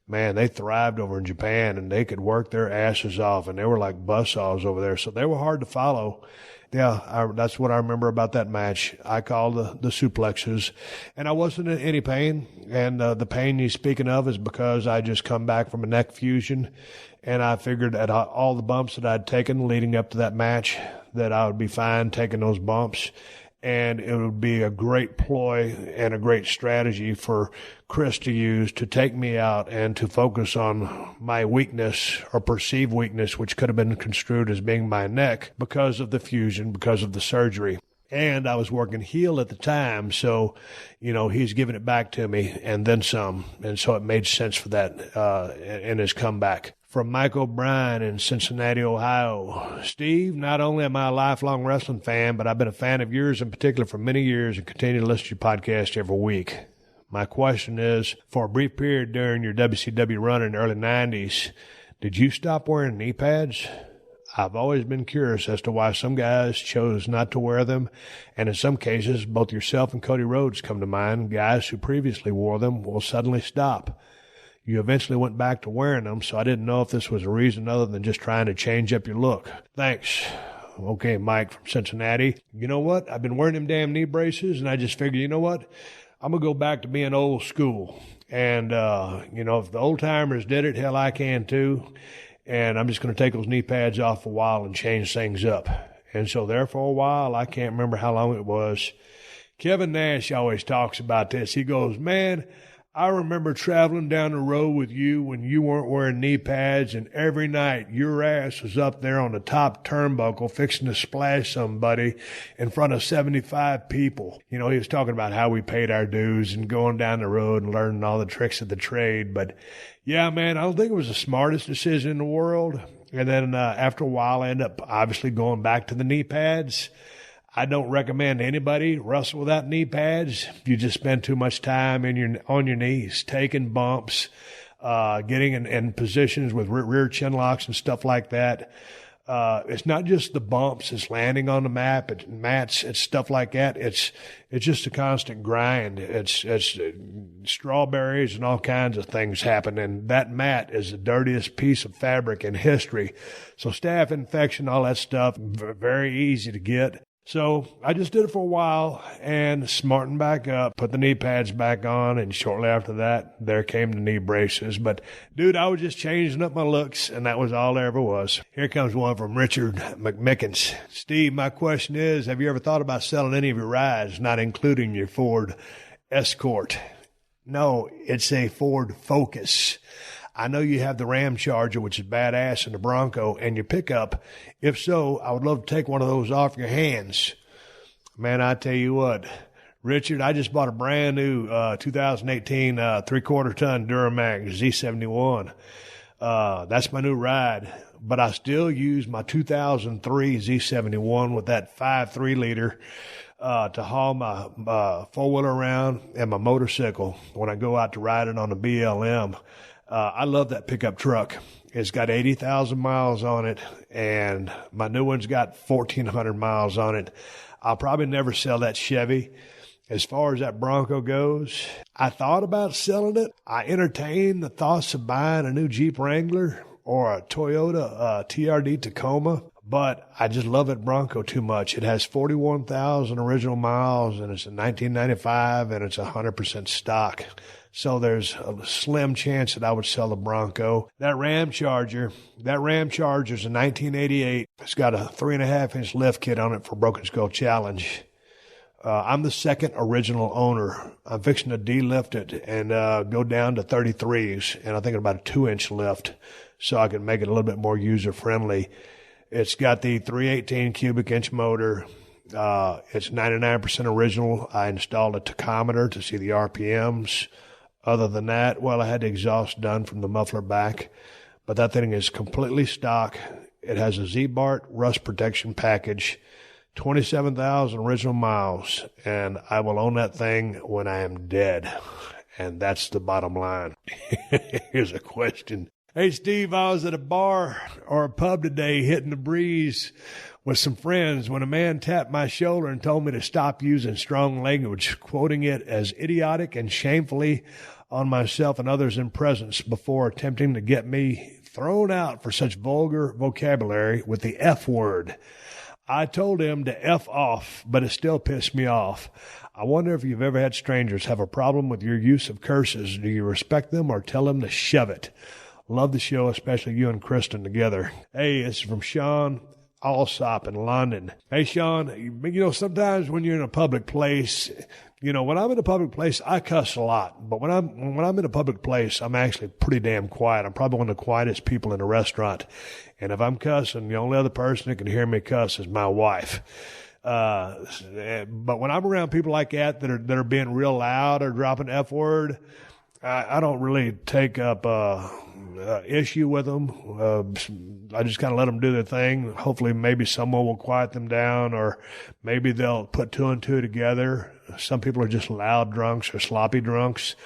man, they thrived over in Japan, and they could work their asses off, and they were like buzzsaws over there, so they were hard to follow. Yeah, that's what I remember about that match. I called the suplexes, and I wasn't in any pain. And the pain you're speaking of is because I just come back from a neck fusion, and I figured at all the bumps that I'd taken leading up to that match that I would be fine taking those bumps. And it would be a great ploy and a great strategy for Chris to use to take me out and to focus on my weakness or perceived weakness, which could have been construed as being my neck because of the fusion, because of the surgery. And I was working heel at the time, so, he's giving it back to me and then some. And so it made sense for that in his comeback. From Mike O'Brien in Cincinnati, Ohio. Steve, not only am I a lifelong wrestling fan, but I've been a fan of yours in particular for many years and continue to listen to your podcast every week. My question is, for a brief period during your WCW run in the early 90s, did you stop wearing knee pads? I've always been curious as to why some guys chose not to wear them, and in some cases, both yourself and Cody Rhodes come to mind. Guys who previously wore them will suddenly stop. You eventually went back to wearing them, so I didn't know if this was a reason other than just trying to change up your look. Thanks. Okay, Mike from Cincinnati. You know what? I've been wearing them damn knee braces, and I just figured, you know what? I'm going to go back to being old school. And, if the old-timers did it, hell, I can too. And I'm just going to take those knee pads off a while and change things up. And so there for a while, I can't remember how long it was. Kevin Nash always talks about this. He goes, man, I remember traveling down the road with you when you weren't wearing knee pads, and every night your ass was up there on the top turnbuckle fixing to splash somebody in front of 75 people. He was talking about how we paid our dues and going down the road and learning all the tricks of the trade. But, yeah, man, I don't think it was the smartest decision in the world. And then after a while, I ended up obviously going back to the knee pads. I don't recommend anybody wrestle without knee pads. You just spend too much time on your knees, taking bumps, getting in positions with rear chin locks and stuff like that. It's not just the bumps, it's landing on the mats, it's stuff like that. It's just a constant grind. It's strawberries and all kinds of things happen. And that mat is the dirtiest piece of fabric in history. So staph infection, all that stuff, very easy to get. So I just did it for a while and smartened back up, put the knee pads back on, and shortly after that, there came the knee braces. But, dude, I was just changing up my looks, and that was all there ever was. Here comes one from Richard McMickens. Steve, my question is, have you ever thought about selling any of your rides, not including your Ford Escort? No, it's a Ford Focus. I know you have the Ram Charger, which is badass, and the Bronco, and your pickup. If so, I would love to take one of those off your hands. Man, I tell you what, Richard, I just bought a brand new 2018 3/4 ton Duramax Z71. That's my new ride, but I still use my 2003 Z71 with that 5.3 liter to haul my four-wheeler around and my motorcycle when I go out to ride it on the BLM. I love that pickup truck. It's got 80,000 miles on it, and my new one's got 1,400 miles on it. I'll probably never sell that Chevy. As far as that Bronco goes, I thought about selling it. I entertained the thoughts of buying a new Jeep Wrangler or a Toyota TRD Tacoma, but I just love that Bronco too much. It has 41,000 original miles, and it's a 1995, and it's 100% stock. So there's a slim chance that I would sell the Bronco. That Ram Charger's a 1988. It's got a 3.5-inch lift kit on it for Broken Skull Challenge. I'm the second original owner. I'm fixing to delift it and go down to 33s, and I think about a 2-inch lift so I can make it a little bit more user-friendly. It's got the 318 cubic inch motor. It's 99% original. I installed a tachometer to see the RPMs. Other than that, well, I had the exhaust done from the muffler back, but that thing is completely stock. It has a Z-Bart rust protection package, 27,000 original miles, and I will own that thing when I am dead. And that's the bottom line. Here's a question. Hey, Steve, I was at a bar or a pub today hitting the breeze with some friends when a man tapped my shoulder and told me to stop using strong language, quoting it as idiotic and shamefully on myself and others in presence before attempting to get me thrown out for such vulgar vocabulary with the F word. I told him to F off, but it still pissed me off. I wonder if you've ever had strangers have a problem with your use of curses. Do you respect them or tell them to shove it? Love the show, especially you and Kristen together. Hey, this is from Sean Alsop in London. Hey, Sean, sometimes when you're in a public place, when I'm in a public place, I cuss a lot. But when I'm in a public place, I'm actually pretty damn quiet. I'm probably one of the quietest people in a restaurant. And if I'm cussing, the only other person that can hear me cuss is my wife. But when I'm around people like that are being real loud or dropping F word, I don't really take up issue with them. I just kind of let them do their thing. Hopefully, maybe someone will quiet them down, or maybe they'll put two and two together. Some people are just loud drunks or sloppy drunks.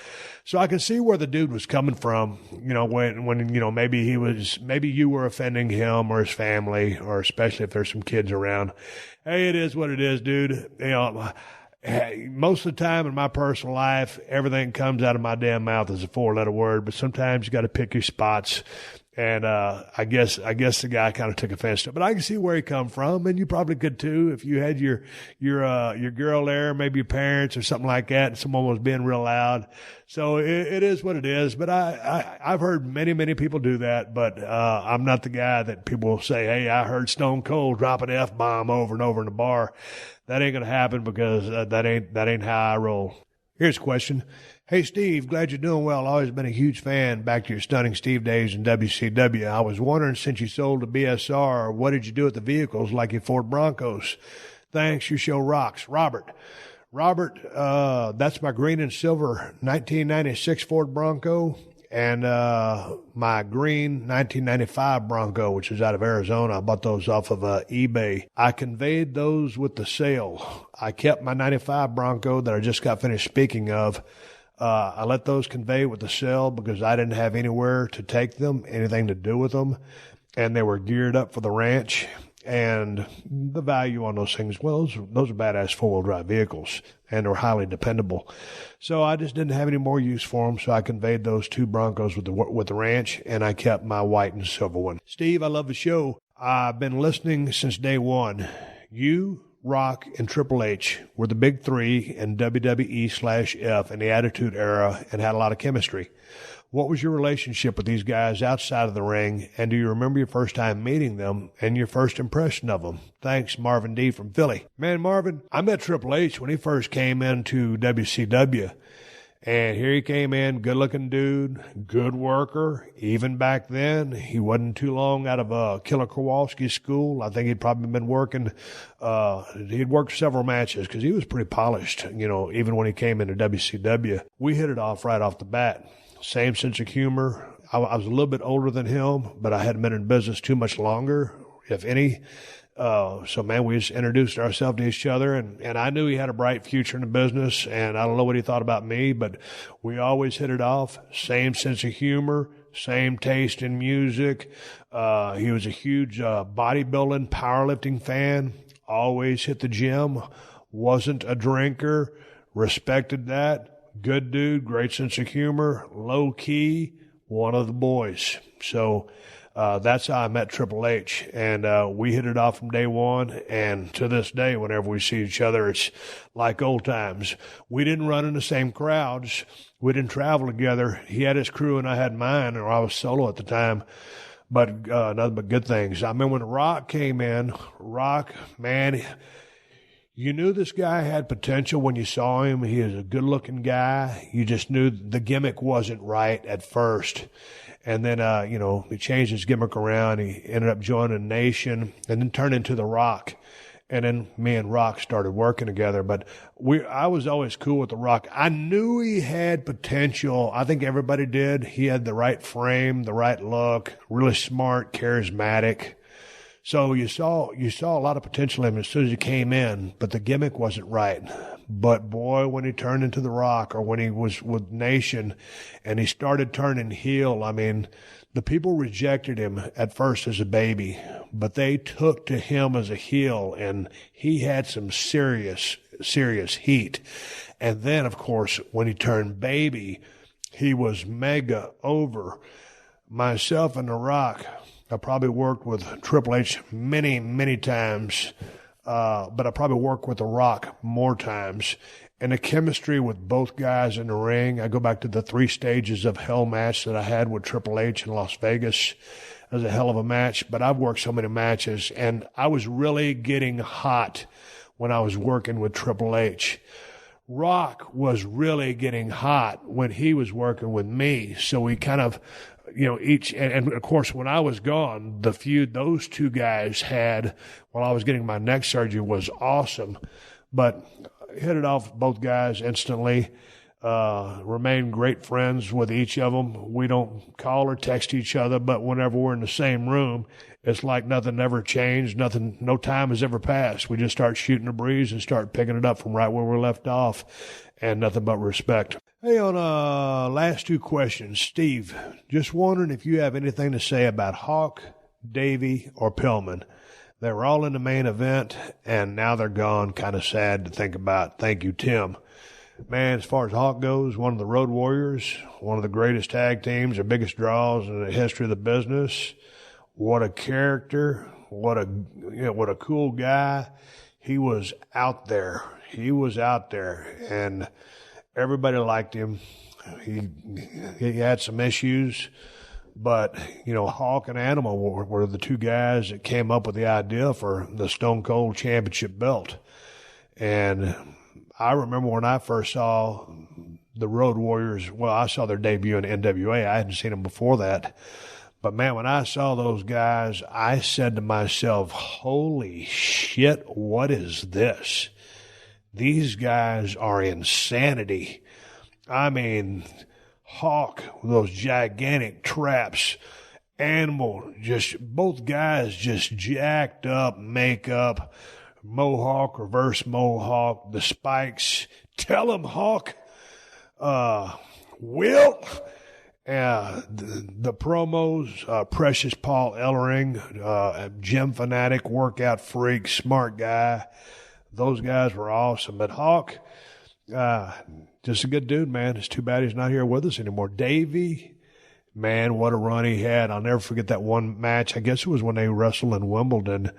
So I can see where the dude was coming from, when maybe you were offending him or his family, or especially if there's some kids around. Hey, it is what it is, dude. Most of the time in my personal life, everything comes out of my damn mouth as a 4-letter word, but sometimes you got to pick your spots. And I guess the guy kind of took offense to it, but I can see where he come from, and you probably could too if you had your girl there, maybe your parents or something like that, and someone was being real loud. So it is what it is. But I've heard many people do that, but I'm not the guy that people will say, hey, I heard Stone Cold drop an F-bomb over and over in the bar. That ain't gonna happen because that ain't how I roll. Here's a question. Hey, Steve, glad you're doing well. Always been a huge fan back to your Stunning Steve days in WCW. I was wondering, since you sold to BSR, what did you do with the vehicles like your Ford Broncos? Thanks, your show rocks. Robert, that's my green and silver 1996 Ford Bronco and my green 1995 Bronco, which is out of Arizona. I bought those off of eBay. I conveyed those with the sale. I kept my 95 Bronco that I just got finished speaking of. I let those convey with the sale because I didn't have anywhere to take them, anything to do with them, and they were geared up for the ranch. And the value on those things, well, those are badass four-wheel drive vehicles, and they're highly dependable. So I just didn't have any more use for them, so I conveyed those two Broncos with the ranch, and I kept my white and silver one. Steve, I love the show. I've been listening since day one. You, Rock, and Triple H were the big three in WWE/F in the Attitude Era and had a lot of chemistry. What was your relationship with these guys outside of the ring, and do you remember your first time meeting them and your first impression of them? Thanks, Marvin D. from Philly. Man, Marvin, I met Triple H when he first came into WCW. And here he came in, good-looking dude, good worker. Even back then, he wasn't too long out of Killer Kowalski's school. I think he'd probably been working. He'd worked several matches because he was pretty polished, even when he came into WCW. We hit it off right off the bat. Same sense of humor. I was a little bit older than him, but I hadn't been in business too much longer, if any. So, man, we just introduced ourselves to each other, and I knew he had a bright future in the business, and I don't know what he thought about me, but we always hit it off. Same sense of humor, same taste in music. He was a huge bodybuilding, powerlifting fan, always hit the gym, wasn't a drinker, respected that. Good dude, great sense of humor, low key, one of the boys. So that's how I met Triple H, and we hit it off from day one. And to this day, whenever we see each other, it's like old times. We didn't run in the same crowds. We didn't travel together. He had his crew, and I had mine, or I was solo at the time. But nothing but good things. I remember when Rock came in. Rock, man. You knew this guy had potential when you saw him. He is a good-looking guy. You just knew the gimmick wasn't right at first. And then, he changed his gimmick around. He ended up joining Nation and then turned into The Rock. And then me and Rock started working together. But I was always cool with The Rock. I knew he had potential. I think everybody did. He had the right frame, the right look, really smart, charismatic. So you saw a lot of potential in him as soon as he came in, but the gimmick wasn't right. But boy, when he turned into The Rock, or when he was with Nation and he started turning heel, I mean, the people rejected him at first as a baby, but they took to him as a heel, and he had some serious heat. And then, of course, when he turned baby, he was mega over. Myself and The Rock, I probably worked with Triple H many, many times, but I probably worked with The Rock more times. And the chemistry with both guys in the ring, I go back to the 3 stages of hell match that I had with Triple H in Las Vegas. It was a hell of a match, but I've worked so many matches, and I was really getting hot when I was working with Triple H. Rock was really getting hot when he was working with me, so we kind of, each, and of course, when I was gone, the feud those two guys had while I was getting my neck surgery was awesome. But hit it off with both guys instantly, remained great friends with each of them. We don't call or text each other, but whenever we're in the same room, it's like nothing ever changed. No time has ever passed. We just start shooting the breeze and start picking it up from right where we left off, and nothing but respect. Hey, on last 2 questions, Steve, just wondering if you have anything to say about Hawk, Davey, or Pillman. They were all in the main event, and now they're gone. Kind of sad to think about. Thank you, Tim. Man, as far as Hawk goes, one of the Road Warriors, one of the greatest tag teams, or biggest draws in the history of the business. What a character. What a cool guy. He was out there. And everybody liked him. He had some issues. But, Hawk and Animal were the 2 guys that came up with the idea for the Stone Cold Championship belt. And I remember when I first saw the Road Warriors, well, I saw their debut in NWA. I hadn't seen them before that. But, man, when I saw those guys, I said to myself, holy shit, what is this? These guys are insanity. I mean, Hawk, those gigantic traps, Animal, both guys just jacked up makeup, mohawk, reverse mohawk, the spikes. Tell him, Hawk. Will. The promos, Precious Paul Ellering, gym fanatic, workout freak, smart guy. Those guys were awesome. But Hawk, just a good dude, man. It's too bad he's not here with us anymore. Davey, man, what a run he had. I'll never forget that one match. I guess it was when they wrestled in Wimbledon,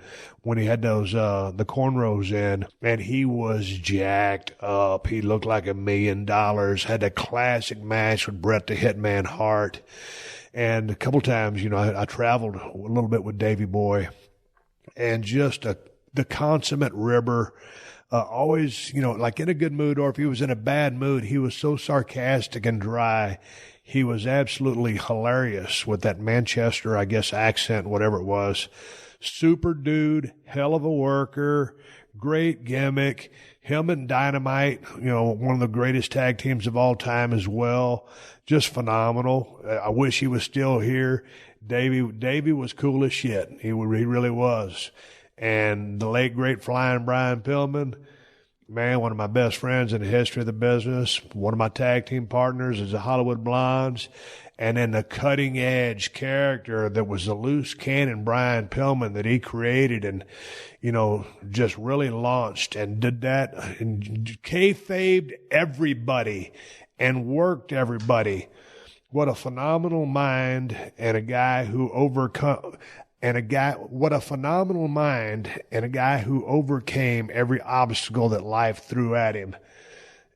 when he had those, the cornrows in, and he was jacked up. He looked like $1 million. Had a classic match with Bret the Hitman Hart. And a couple times, I traveled a little bit with Davey Boy, and just the consummate ribber. Always, like in a good mood, or if he was in a bad mood, he was so sarcastic and dry. He was absolutely hilarious with that Manchester, I guess, accent, whatever it was. Super dude, hell of a worker, great gimmick. Him and Dynamite, one of the greatest tag teams of all time as well. Just phenomenal. I wish he was still here. Davey was cool as shit. He really was. And the late, great Flying Brian Pillman, man, one of my best friends in the history of the business. One of my tag team partners is the Hollywood Blondes. And then the cutting edge character that was the loose cannon Brian Pillman that he created and, just really launched and did that and kayfabed everybody and worked everybody. What a phenomenal mind and a guy who what a phenomenal mind and a guy who overcame every obstacle that life threw at him.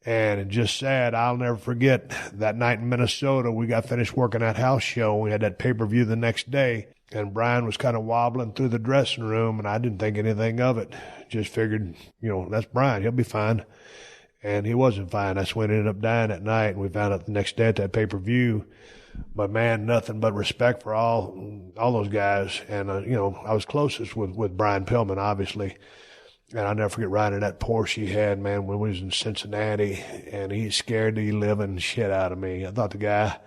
And it's just sad. I'll never forget that night in Minnesota. We got finished working that house show. We had that pay-per-view the next day. And Brian was kind of wobbling through the dressing room, and I didn't think anything of it. Just figured, that's Brian. He'll be fine. And he wasn't fine. That's when he ended up dying that night. And we found out the next day at that pay-per-view. But, man, nothing but respect for all those guys. And, I was closest with Brian Pillman, obviously. And I'll never forget riding that Porsche he had, man, when we was in Cincinnati. And he scared the living shit out of me. I thought the guy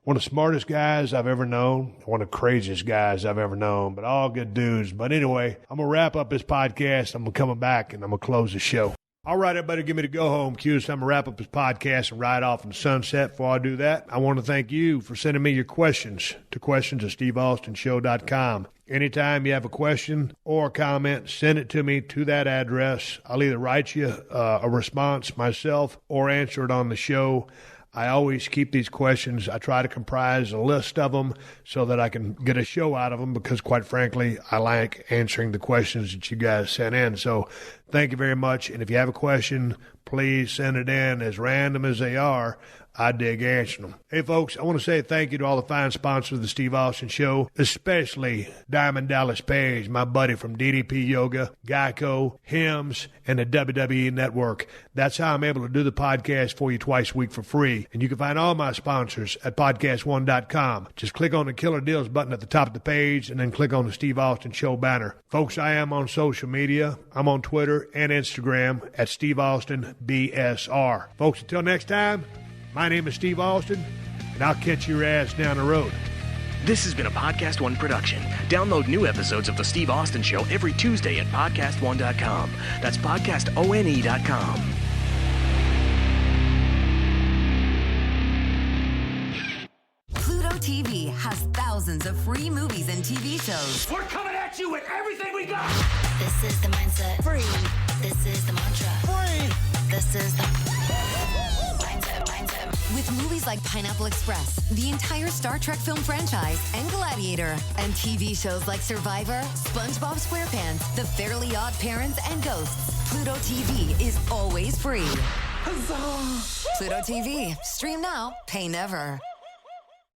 One of the smartest guys I've ever known, one of the craziest guys I've ever known, but all good dudes. But anyway, I'm going to wrap up this podcast. I'm going to come back and I'm going to close the show. All right, everybody, give me the go-home cue. So I'm going to wrap up this podcast and ride off in the sunset. Before I do that, I want to thank you for sending me your questions to questions@steveaustonshow.com. Anytime you have a question or a comment, send it to me to that address. I'll either write you a response myself or answer it on the show. I always keep these questions. I try to comprise a list of them so that I can get a show out of them because, quite frankly, I like answering the questions that you guys sent in. So thank you very much. And if you have a question, please send it in. As random as they are, I dig answering them. Hey, folks, I want to say thank you to all the fine sponsors of the Steve Austin Show, especially Diamond Dallas Page, my buddy from DDP Yoga, Geico, Hims, and the WWE Network. That's how I'm able to do the podcast for you twice a week for free. And you can find all my sponsors at PodcastOne.com. Just click on the Killer Deals button at the top of the page and then click on the Steve Austin Show banner. Folks, I am on social media. I'm on Twitter and Instagram at Steve Austin BSR. Folks, until next time, my name is Steve Austin, and I'll catch your ass down the road. This has been a Podcast One production. Download new episodes of The Steve Austin Show every Tuesday at PodcastOne.com. That's PodcastOne.com. Pluto TV has thousands of free movies and TV shows. We're coming at you with everything we got. This is the mindset. Free. This is the mantra. Free. This is the mindset. With movies like Pineapple Express, the entire Star Trek film franchise, and Gladiator, and TV shows like Survivor, SpongeBob SquarePants, The Fairly Odd Parents, and Ghosts, Pluto TV is always free. Huzzah! Pluto TV. Stream now, pay never.